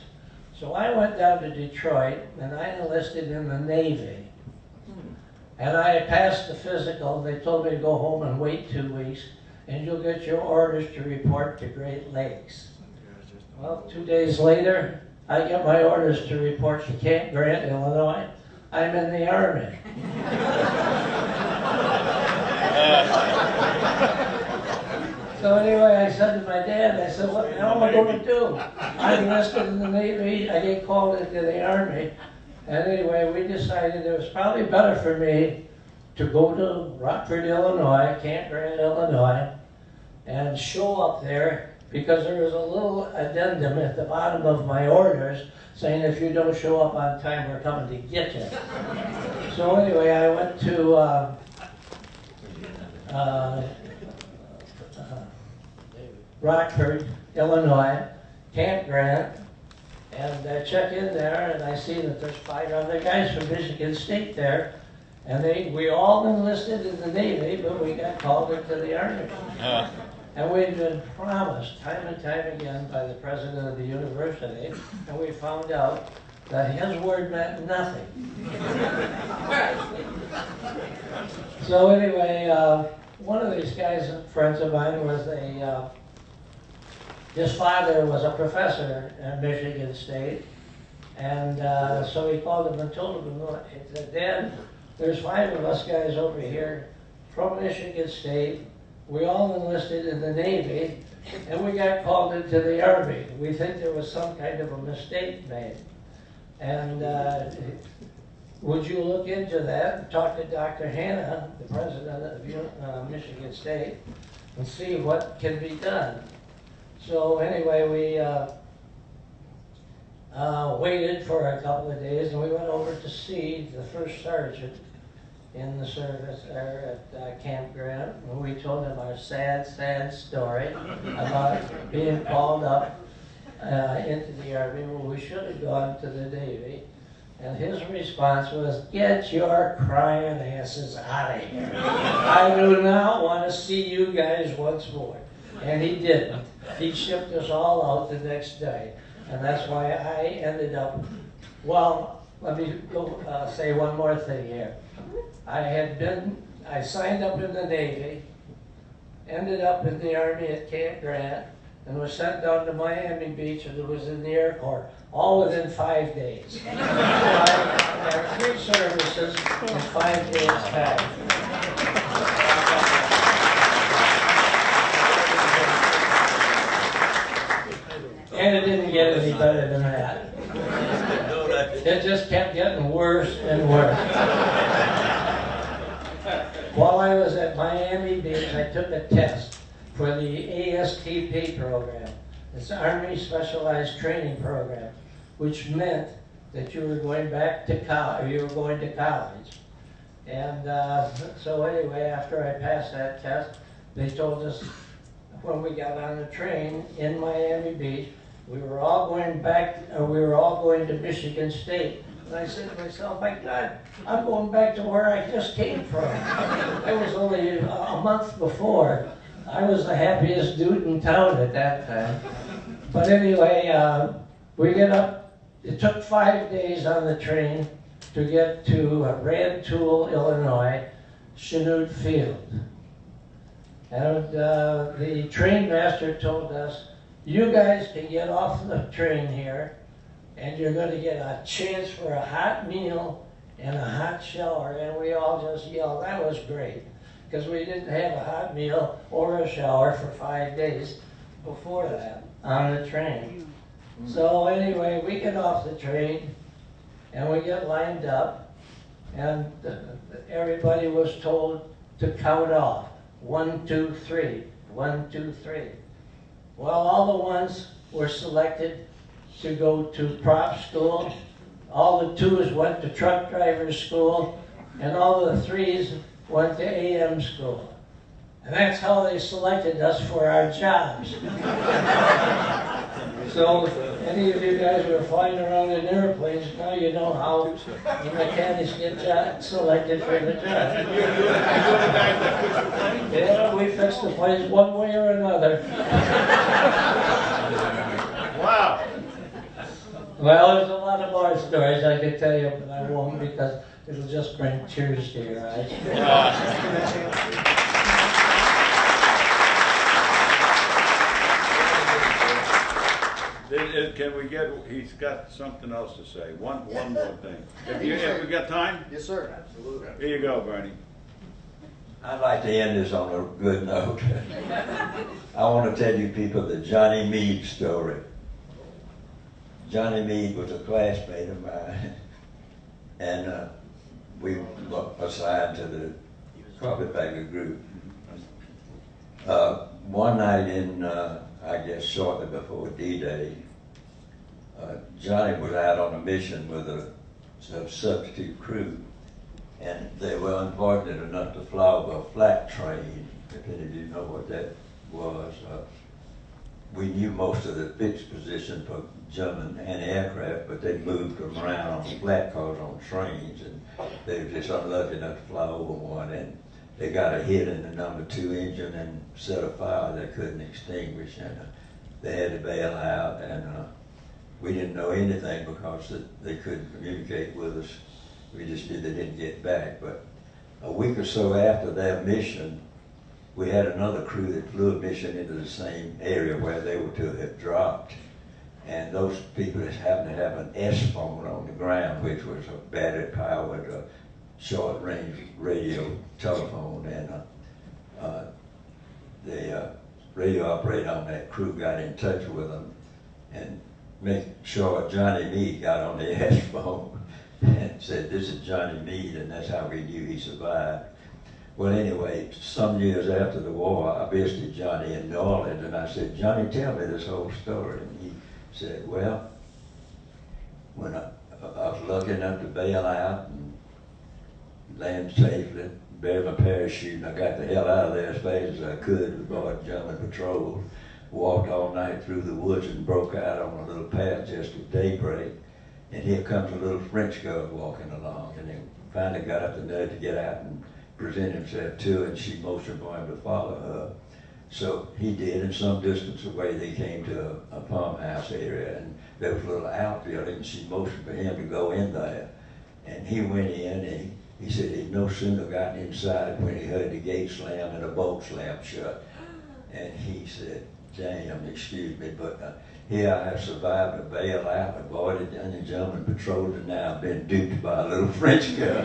So I went down to Detroit, and I enlisted in the Navy. And I passed the physical. They told me to go home and wait 2 weeks, and you'll get your orders to report to Great Lakes. Well, 2 days later, I get my orders to report to Camp Grant, Illinois. I'm in the Army. So anyway, I said to my dad, I said, what the hell am I going to do? I enlisted in the Navy, I get called into the Army. And anyway, we decided it was probably better for me to go to Rockford, Illinois, Camp Grant, Illinois, and show up there, because there was a little addendum at the bottom of my orders saying if you don't show up on time, we're coming to get you. So anyway, I went to Rockford, Illinois, Camp Grant, and I check in there, and I see that there's 5 other guys from Michigan State there, and we all enlisted in the Navy, but we got called into the Army. And we'd been promised time and time again by the president of the university, and we found out that his word meant nothing. So anyway, one of these guys, friends of mine, was his father was a professor at Michigan State, and so he called him and told him, he said, Dad, there's 5 of us guys over here from Michigan State. We all enlisted in the Navy, and we got called into the Army. We think there was some kind of a mistake made. And would you look into that and talk to Dr. Hanna, the president of Michigan State, and see what can be done? So anyway, we waited for a couple of days, and we went over to see the first sergeant in the service there at Camp Grant. And we told him our sad, sad story about being called up into the Army when we should have gone to the Navy. And his response was, get your crying asses out of here. I do not want to see you guys once more. And he didn't. He shipped us all out the next day. And that's why I ended up, well, let me go say one more thing here. I signed up in the Navy, ended up in the Army at Camp Grant, and was sent down to Miami Beach, and it was in the Air Corps, all within 5 days. So I had 3 services in 5 days' time. And it didn't get any better than that. It just kept getting worse and worse. While I was at Miami Beach, I took a test for the ASTP program. It's Army Specialized Training Program, which meant that you were going back to college, you were going to college. And so anyway, after I passed that test, they told us when we got on the train in Miami Beach, we were all going to Michigan State. And I said to myself, my God, I'm going back to where I just came from. It was only a month before. I was the happiest dude in town at that time. But anyway, we get up. It took 5 days on the train to get to Rantoul, Illinois, Hurlburt Field. And the train master told us, you guys can get off the train here and you're going to get a chance for a hot meal and a hot shower. And we all just yelled, that was great, because we didn't have a hot meal or a shower for 5 days before that on the train. So anyway, we get off the train and we get lined up, and everybody was told to count off. 1, 2, 3, 1, 2, 3. Well, all the ones were selected to go to prop school. All the 2s went to truck driver school, and all the 3s went to AM school. And that's how they selected us for our jobs. So if any of you guys were flying around in airplanes, now you know how the mechanics get selected for the job. Yeah, we fixed the planes one way or another. Wow. Well, there's a lot of more stories I could tell you, but I won't, because it'll just bring tears to your eyes. Can we get, he's got something else to say. One more thing. If we got time? Yes, sir. Absolutely. Here you go, Bernie. I'd like to end this on a good note. I want to tell you people the Johnny Meade story. Johnny Meade was a classmate of mine, and we were assigned to the Carpetbagger group. One night in, I guess shortly before D-Day, Johnny was out on a mission with a substitute crew, and they were unfortunate enough to fly over a flat train, if any of you know what that was. We knew most of the fixed position for German anti-aircraft, but they moved them around on flat cars on trains, and they were just unlucky enough to fly over one, and they got a hit in the number 2 engine and set a fire they couldn't extinguish, and they had to bail out, and we didn't know anything because they couldn't communicate with us. We just knew they didn't get back. But a week or so after their mission, we had another crew that flew a mission into the same area where they were to have dropped. And those people just happened to have an S-phone on the ground, which was a battery-powered short-range radio telephone. And the radio operator on that crew got in touch with them and made sure Johnny Meade got on the S-phone and said, this is Johnny Meade, and that's how we knew he survived. Well, anyway, some years after the war, I visited Johnny in New Orleans, and I said, Johnny, tell me this whole story. And he said, well, when I was lucky enough to bail out and land safely, bury my parachute, and I got the hell out of there as fast as I could, avoid German patrols, walked all night through the woods and broke out on a little path just at daybreak. And here comes a little French girl walking along, and he finally got up the nerve to get out and present himself to her, and she motioned for him to follow her. So he did, and some distance away they came to a farmhouse area, and there was a little outbuilding, and she motioned for him to go in there. And he went in, and he said he'd no sooner gotten inside when he heard the gate slam and the bolt slam shut. And he said, damn, excuse me, but here I have survived a bailout, avoided any German patrols, and now I've been duped by a little French girl.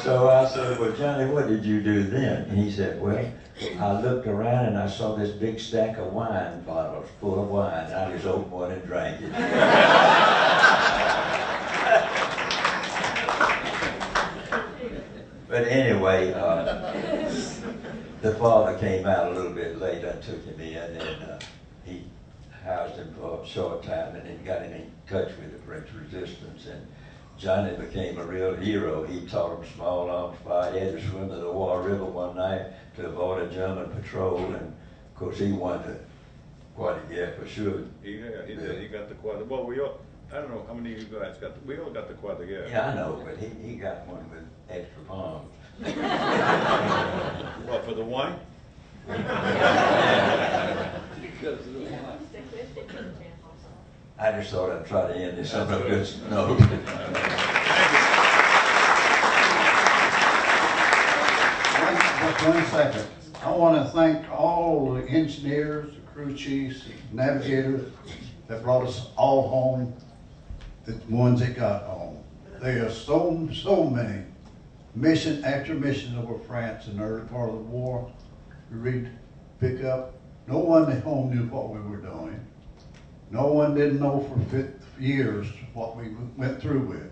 So I said, well, Johnny, what did you do then? And he said, well, I looked around and I saw this big stack of wine bottles full of wine, and I just opened one and drank it. But anyway, the father came out a little bit later and took him in, and he housed him for a short time and then got him in touch with the French resistance. And Johnny became a real hero. He taught him small arms fire. He had to swim to the War River one night to avoid a German patrol, and of course he won the quadrille for sure. He did. He got the quad. Well, we all. I don't know how many of you guys got. We all got the quadrille. Yeah, I know, but he got one with extra palms. Well, for the wine. I just thought I'd try to end this on a good note. Just 1 second. I want to thank all the engineers, the crew chiefs, navigators that brought us all home, the ones that got home. There are so many, mission after mission over France in the early part of the war. We read, pick up. No one at home knew what we were doing. No one didn't know for years what we went through with.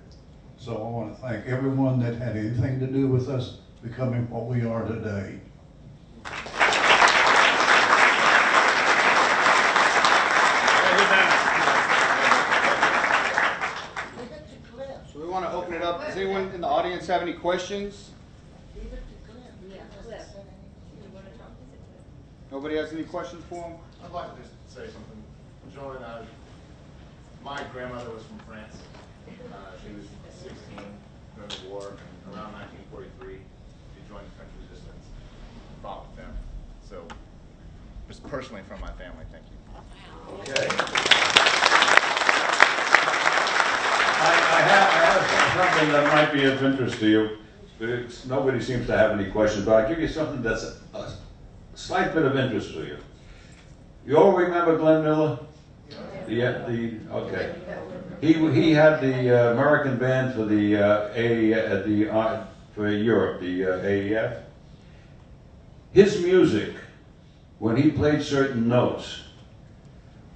So I want to thank everyone that had anything to do with us becoming what we are today. So we want to open it up. Does anyone in the audience have any questions? Nobody has any questions for him? I'd like to just say something. Joan, my grandmother was from France. She was 16 during the war, and around 1943, she joined the French resistance, fought with them. So, just personally from my family, thank you. Okay. I have something that might be of interest to you. Nobody seems to have any questions, but I'll give you something that's a slight bit of interest to you. You all remember Glenn Miller? Okay. He had the American band for the for Europe, the AEF. His music, when he played certain notes,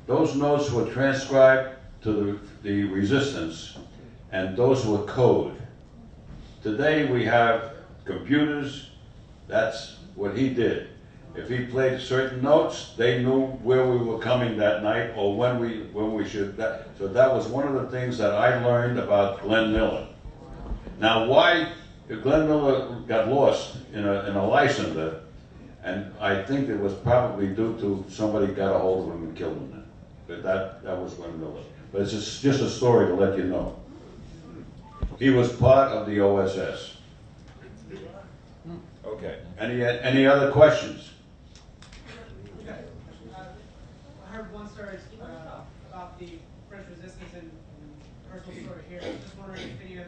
those notes were transcribed to the resistance, and those were code. Today we have computers. That's what he did. If he played certain notes, they knew where we were coming that night or when we should. So that was one of the things that I learned about Glenn Miller. Now, why Glenn Miller got lost in a licensure, and I think it was probably due to somebody got a hold of him and killed him. But that was Glenn Miller. But it's just a story to let you know. He was part of the OSS. Okay. Any other questions? I heard one story about the French resistance and personal story here. I'm just wondering if any of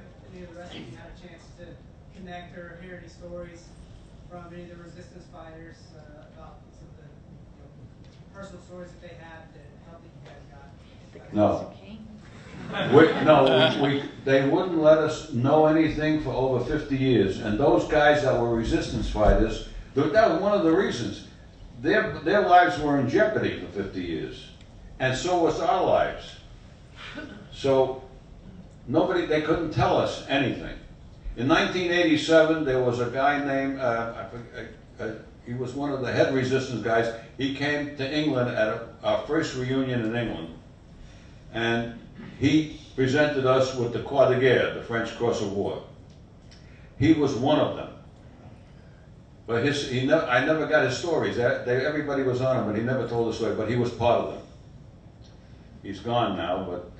the rest of you had a chance to connect or hear any stories from any of the resistance fighters about some of the personal stories that they had that helped that you guys got. No. They wouldn't let us know anything for over 50 years. And those guys that were resistance fighters, that was one of the reasons. Their lives were in jeopardy for 50 years. And so was our lives. So they couldn't tell us anything. In 1987, there was a guy named, he was one of the head resistance guys. He came to England at our first reunion in England. And he presented us with the Croix de Guerre, the French Cross of War. He was one of them. But I never got his stories. Everybody was on him, but he never told the story, but he was part of them. He's gone now, but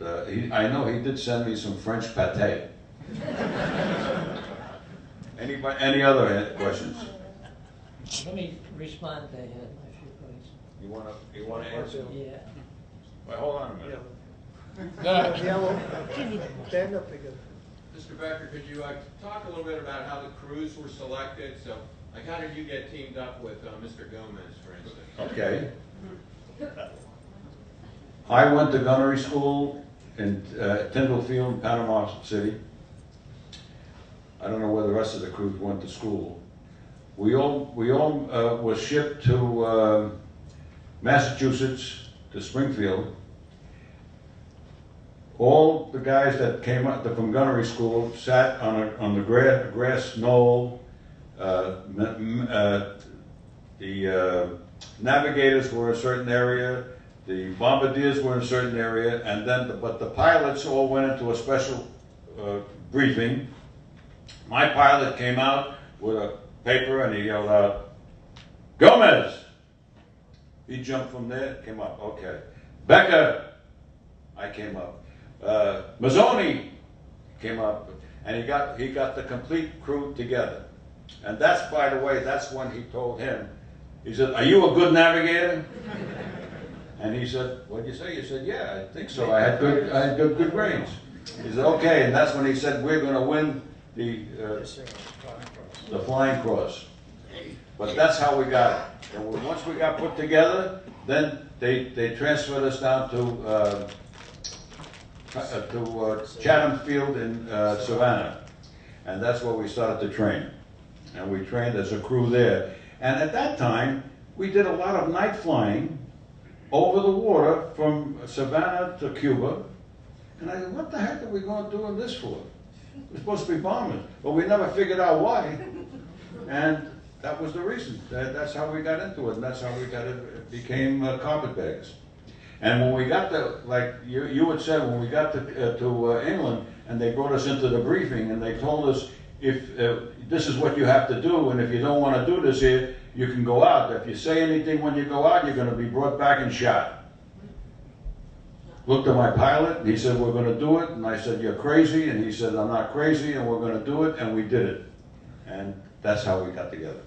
I know he did send me some French pâté. Any other questions? Let me respond to him, if you please. You want to answer? Yeah. Well, hold on a minute. Stand up again. Mr. Becker, could you talk a little bit about how the crews were selected? So, how did you get teamed up with Mr. Gomez, for instance? Okay. I went to gunnery school in Tyndall Field, Panama City. I don't know where the rest of the crew went to school. We all were shipped to Massachusetts, to Springfield. All the guys that came up from gunnery school sat on the grass knoll. The navigators were in a certain area. The bombardiers were in a certain area, and then but the pilots all went into a special briefing, my pilot came out with a paper and he yelled out, "Gomez!" He jumped from there, came up, okay. Becker, I came up. Mazzoni came up, and he got the complete crew together. And that's, by the way, that's when he told him, he said, "Are you a good navigator?" And he said, "What'd you say?" He said, "Yeah, I think so. I had good grades." He said, "Okay," and that's when he said, "We're going to win the Flying Cross." But that's how we got it. And once we got put together, then they transferred us down to Chatham Field in Savannah. And that's where we started to train. And we trained as a crew there. And at that time, we did a lot of night flying over the water from Savannah to Cuba. And I said, what the heck are we going to do this for? We're supposed to be bombers. But we never figured out why. And that was the reason. That's how we got into it. And that's how we became carpetbaggers. And when we got to, like you had said, when we got to England, and they brought us into the briefing, and they told us, if this is what you have to do, and if you don't want to do this here, you can go out. If you say anything when you go out, you're going to be brought back and shot. Looked at my pilot, and he said, "We're going to do it." And I said, "You're crazy." And he said, "I'm not crazy, and we're going to do it." And we did it. And that's how we got together.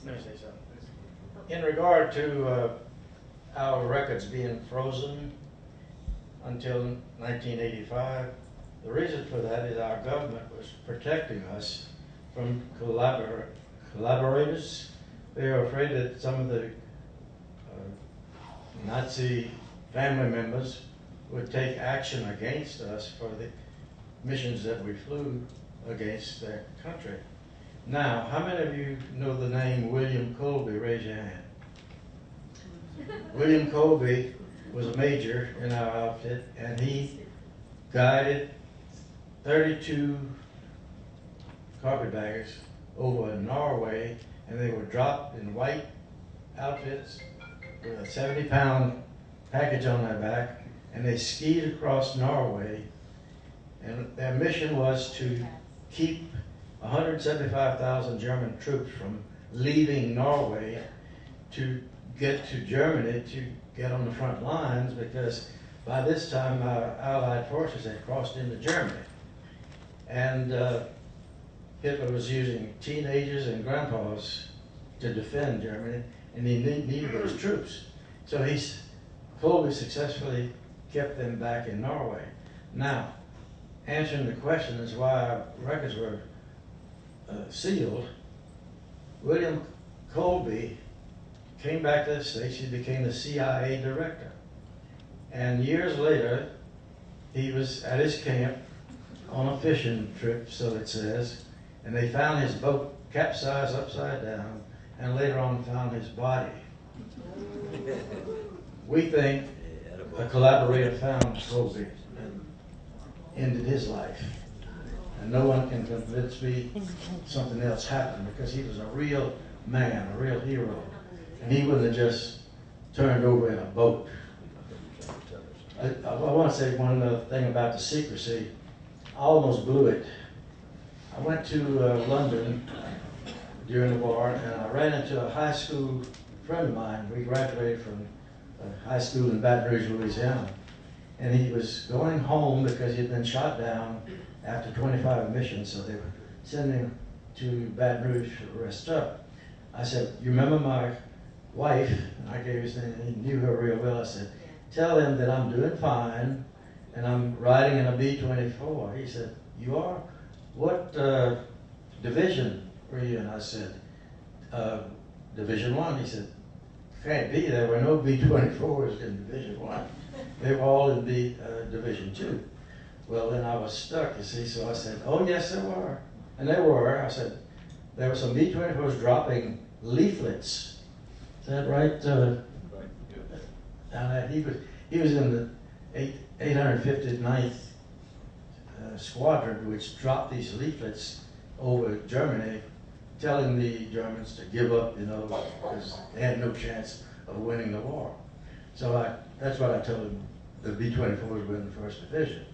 Let me say something. In regard to our records being frozen until 1985, the reason for that is our government was protecting us from collaborators. They were afraid that some of the Nazi family members would take action against us for the missions that we flew against their country. Now, how many of you know the name William Colby? Raise your hand. William Colby was a major in our outfit, and he guided 32 carpetbaggers over Norway, and they were dropped in white outfits with a 70-pound package on their back, and they skied across Norway, and their mission was to keep 175,000 German troops from leaving Norway to get to Germany to get on the front lines, because by this time our Allied forces had crossed into Germany. And Hitler was using teenagers and grandpas to defend Germany, and he needed those troops. So Colby successfully kept them back in Norway. Now, answering the question is why our records were sealed. William Colby came back to the States. He became the CIA director. And years later, he was at his camp on a fishing trip, so it says, and they found his boat capsized upside down, and later on found his body. We think a collaborator found Colby and ended his life. And no one can convince me something else happened, because he was a real man, a real hero. And he wouldn't have just turned over in a boat. I want to say one other thing about the secrecy. I almost blew it. I went to London during the war, and I ran into a high school friend of mine. We graduated from high school in Baton Rouge, Louisiana. And he was going home because he'd been shot down after 25 missions, so they were sending him to Baton Rouge to rest up. I said, "You remember my wife?" And I gave his name, and he knew her real well. I said, "Tell him that I'm doing fine, and I'm riding in a B-24. He said, "You are? What division were you in?" I said, "Division 1. He said, "Can't be. There were no B-24s in Division 1. They were all in Division 2. Well, then I was stuck, you see, so I said, "Oh, yes, there were." And there were. I said, there were some B-24s dropping leaflets. Is that right? He was in the 859th Squadron, which dropped these leaflets over Germany, telling the Germans to give up, because they had no chance of winning the war. So that's what I told him. The B-24s were in the 1st Division.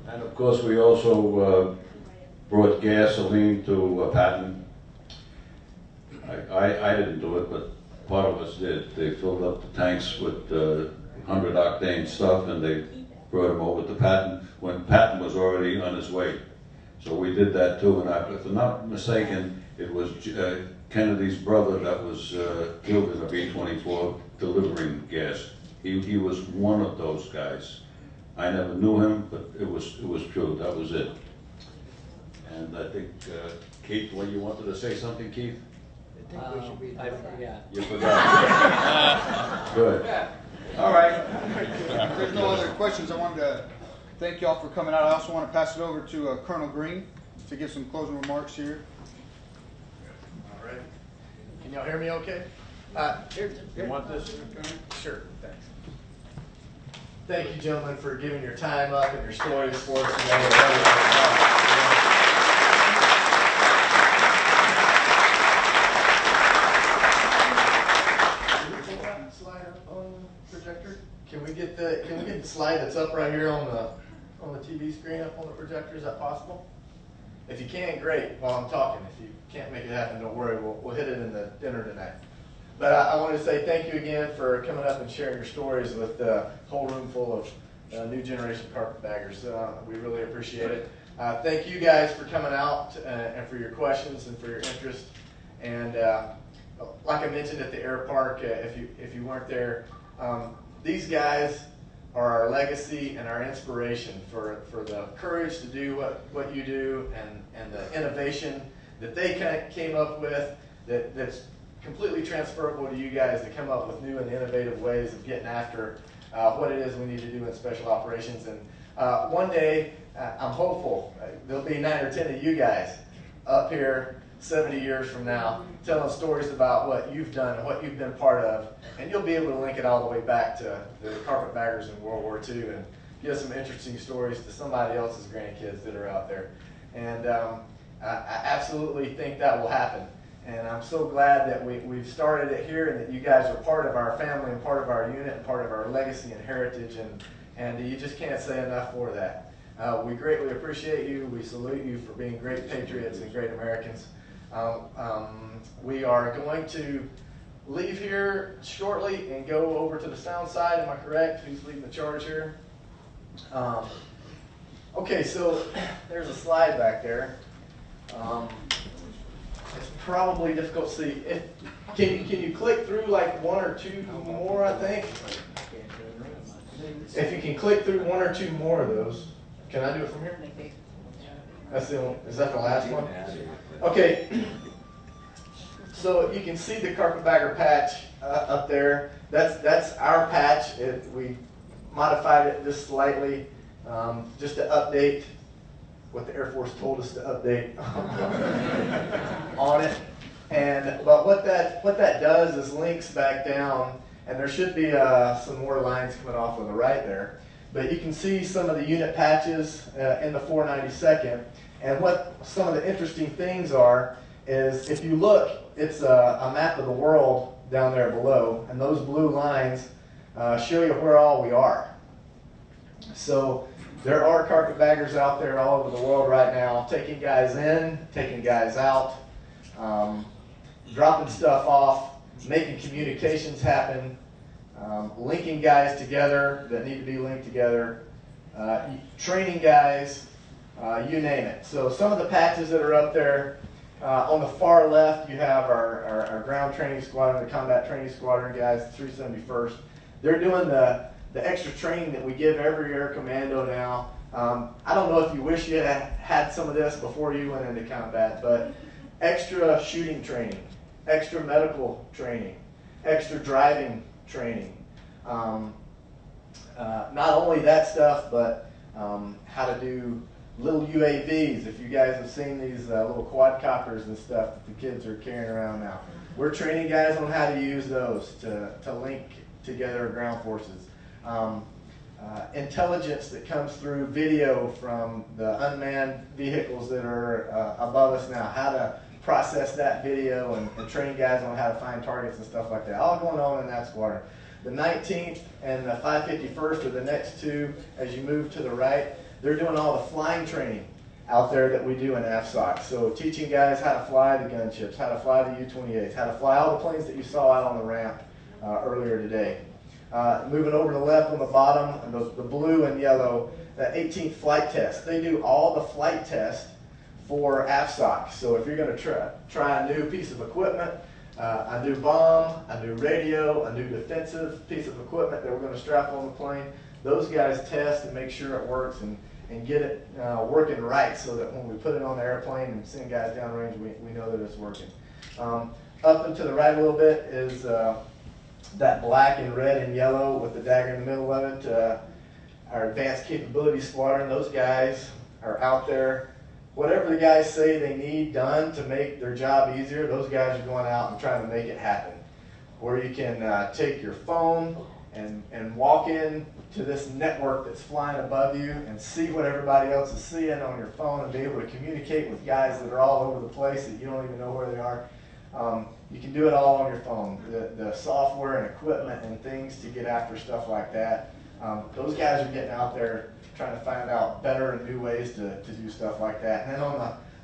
And of course, we also brought gasoline to Patton. I didn't do it, but part of us did. They filled up the tanks with 100 octane stuff, and they brought them over to Patton when Patton was already on his way. So we did that too, and if I'm not mistaken, it was Kennedy's brother that was killed in a B-24 delivering gas. He was one of those guys. I never knew him, but it was true. That was it. And I think Keith, when you wanted to say something, Keith? I forgot. You forgot. Good. All right. If there's no other questions, I wanted to thank y'all for coming out. I also want to pass it over to Colonel Green to give some closing remarks here. All right. Can y'all hear me okay? You want this? Sure, thanks. Thank you, gentlemen, for giving your time up and your stories for us today. Slide up on the projector? Can we get the slide that's up right here on the TV screen up on the projector? Is that possible? If you can, great, while I'm talking. If you can't make it happen, don't worry. We'll hit it in the dinner tonight. But I want to say thank you again for coming up and sharing your stories with a whole room full of new generation carpetbaggers. We really appreciate it. Thank you guys for coming out and for your questions and for your interest. And like I mentioned at the air park, if you weren't there, these guys are our legacy and our inspiration for the courage to do what you do and the innovation that they came up with that's completely transferable to you guys to come up with new and innovative ways of getting after what it is we need to do in special operations. And one day, I'm hopeful, there'll be 9 or 10 of you guys up here 70 years from now telling stories about what you've done and what you've been part of, and you'll be able to link it all the way back to the carpetbaggers in World War II and give some interesting stories to somebody else's grandkids that are out there. And I absolutely think that will happen. And I'm so glad that we've started it here and that you guys are part of our family and part of our unit and part of our legacy and heritage, and you just can't say enough for that. We greatly appreciate you. We salute you for being great patriots and great Americans. We are going to leave here shortly and go over to the sound side. Am I correct? Who's leading the charge here? Okay, so there's a slide back there. It's probably difficult to see. Can you click through like 1 or 2 more, I think? If you can click through 1 or 2 more of those. Can I do it from here? Is that the last one? Okay. So you can see the Carpetbagger patch up there. That's our patch. We modified it just slightly, just to update what the Air Force told us to update on it. But what that does is links back down, and there should be some more lines coming off on the right there. But you can see some of the unit patches in the 492nd, and what some of the interesting things are is if you look, it's a map of the world down there below, and those blue lines show you where all we are. So there are carpetbaggers out there all over the world right now, taking guys in, taking guys out, dropping stuff off, making communications happen, linking guys together that need to be linked together, training guys, you name it. So some of the patches that are up there, on the far left you have our ground training squadron, the combat training squadron guys, 371st. They're doing the extra training that we give every air commando now. I don't know if you wish you had some of this before you went into combat, but extra shooting training, extra medical training, extra driving training. Not only that stuff, but how to do little UAVs. If you guys have seen these little quadcopters and stuff that the kids are carrying around now, we're training guys on how to use those to link together ground forces. Intelligence that comes through video from the unmanned vehicles that are above us now, how to process that video and train guys on how to find targets and stuff like that. All going on in that squadron. The 19th and the 551st are the next two as you move to the right. they're doing all the flying training out there that we do in AFSOC. So teaching guys how to fly the gunships, how to fly the U-28s, how to fly all the planes that you saw out on the ramp earlier today. Moving over to the left on the bottom, the blue and yellow, the 18th flight test. They do all the flight tests for AFSOC. So if you're going to try a new piece of equipment, a new bomb, a new radio, a new defensive piece of equipment that we're going to strap on the plane, those guys test and make sure it works and get it working right, so that when we put it on the airplane and send guys downrange, we know that it's working. Up and to the right a little bit is that black and red and yellow with the dagger in the middle of it, our advanced capability squadron. Those guys are out there. Whatever the guys say they need done to make their job easier, those guys are going out and trying to make it happen. Where you can take your phone and walk in to this network that's flying above you and see what everybody else is seeing on your phone and be able to communicate with guys that are all over the place that you don't even know where they are. You can do it all on your phone. The software and equipment and things to get after stuff like that. Those guys are getting out there trying to find out better and new ways to do stuff like that. And then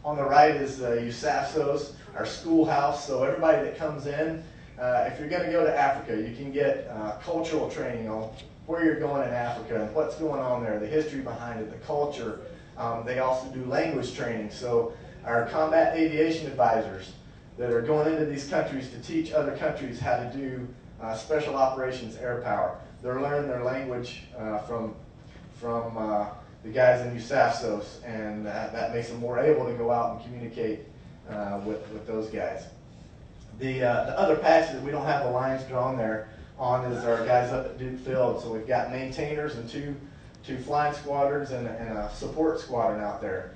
on the right is USAFSOS, our schoolhouse. So everybody that comes in, if you're going to go to Africa, you can get cultural training on where you're going in Africa and what's going on there, the history behind it, the culture. They also do language training. So our combat aviation advisors that are going into these countries to teach other countries how to do special operations air power. They're learning their language from the guys in USAFSOS, and that makes them more able to go out and communicate with those guys. The other patch that we don't have the lines drawn there on is our guys up at Duke Field. So we've got maintainers and two flying squadrons and a support squadron out there.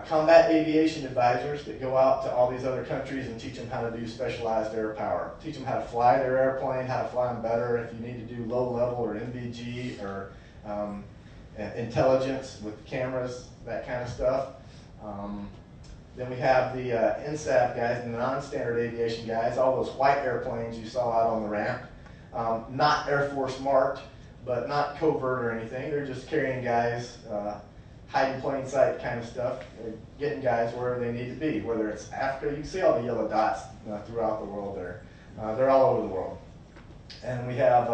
Combat aviation advisors that go out to all these other countries and teach them how to do specialized air power. Teach them how to fly their airplane, how to fly them better, if you need to do low level or MVG or intelligence with cameras, that kind of stuff. Then we have the NSAF guys, the non-standard aviation guys, all those white airplanes you saw out on the ramp. Not Air Force marked, but not covert or anything. They're just carrying guys, hide in plain sight kind of stuff, getting guys where they need to be. Whether it's Africa, you can see all the yellow dots throughout the world there. They're all over the world. And we have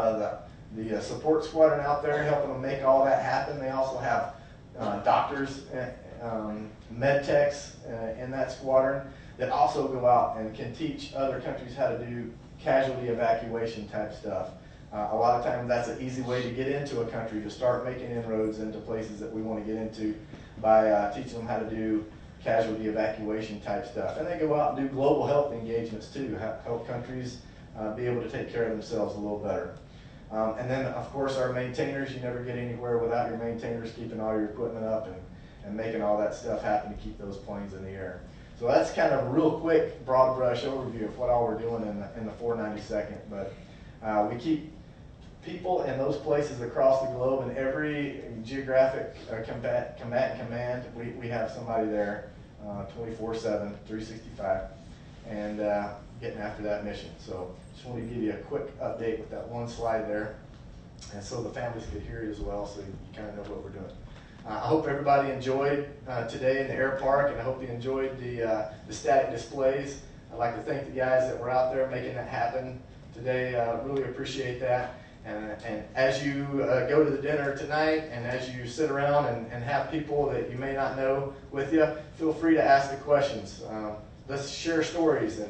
the support squadron out there helping them make all that happen. They also have doctors, med techs in that squadron that also go out and can teach other countries how to do casualty evacuation type stuff. A lot of times that's an easy way to get into a country, to start making inroads into places that we want to get into by teaching them how to do casualty evacuation type stuff. And they go out and do global health engagements too, help countries be able to take care of themselves a little better. And then of course our maintainers, you never get anywhere without your maintainers keeping all your equipment up and making all that stuff happen to keep those planes in the air. So that's kind of a real quick, broad brush overview of what all we're doing in the 492nd. But we keep people in those places across the globe, in every geographic combat command, we have somebody there 24/7, 365, and getting after that mission. So just wanted to give you a quick update with that one slide there, and so the families could hear it as well, so you kind of know what we're doing. I hope everybody enjoyed today in the air park, and I hope you enjoyed the static displays. I'd like to thank the guys that were out there making that happen today. Really appreciate that. And as you go to the dinner tonight, and as you sit around and have people that you may not know with you, feel free to ask the questions. Let's share stories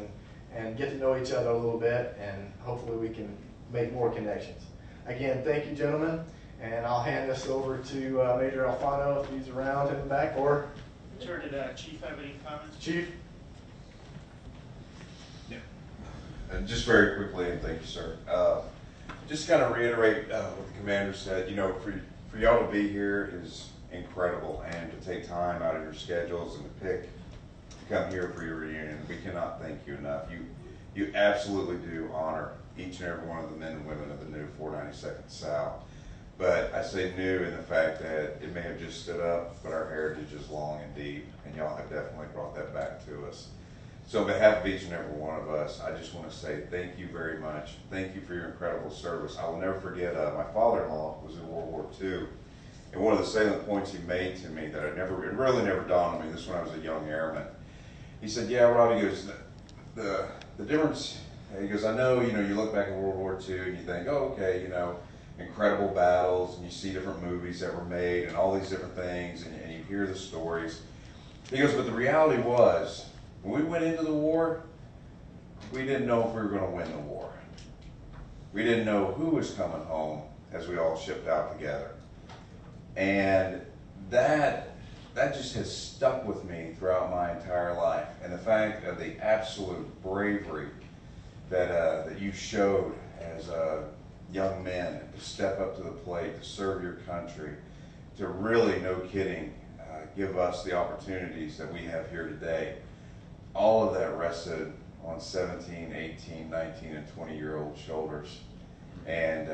and get to know each other a little bit, and hopefully we can make more connections. Again, thank you, gentlemen. And I'll hand this over to Major Alfano if he's around in the back, or... Sir, did Chief have any comments? Chief? Yeah. And just very quickly, and thank you, sir. Just kind of reiterate what the commander said. You know, for y'all to be here is incredible, and to take time out of your schedules and to come here for your reunion. We cannot thank you enough. You absolutely do honor each and every one of the men and women of the new 492nd South. But I say new in the fact that it may have just stood up, but our heritage is long and deep, and y'all have definitely brought that back to us. So on behalf of each and every one of us, I just want to say thank you very much. Thank you for your incredible service. I will never forget, my father-in-law was in World War II, And one of the salient points he made to me that it really never dawned on me, this when I was a young airman. He said, yeah, Rob, he goes, the difference, he goes, I know, you look back at World War II and you think, oh, okay, incredible battles, and you see different movies that were made and all these different things, and you hear the stories. He goes, but the reality was, when we went into the war, we didn't know if we were going to win the war. We didn't know who was coming home as we all shipped out together. And that just has stuck with me throughout my entire life. And the fact of the absolute bravery that you showed as young men to step up to the plate, to serve your country, to really, no kidding, give us the opportunities that we have here today. All of that rested on 17, 18, 19, and 20-year-old shoulders. And,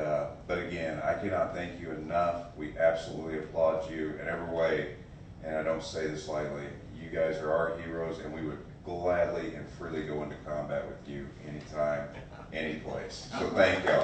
but again, I cannot thank you enough. We absolutely applaud you in every way, and I don't say this lightly. You guys are our heroes, and we would gladly and freely go into combat with you anytime, any place. So thank y'all.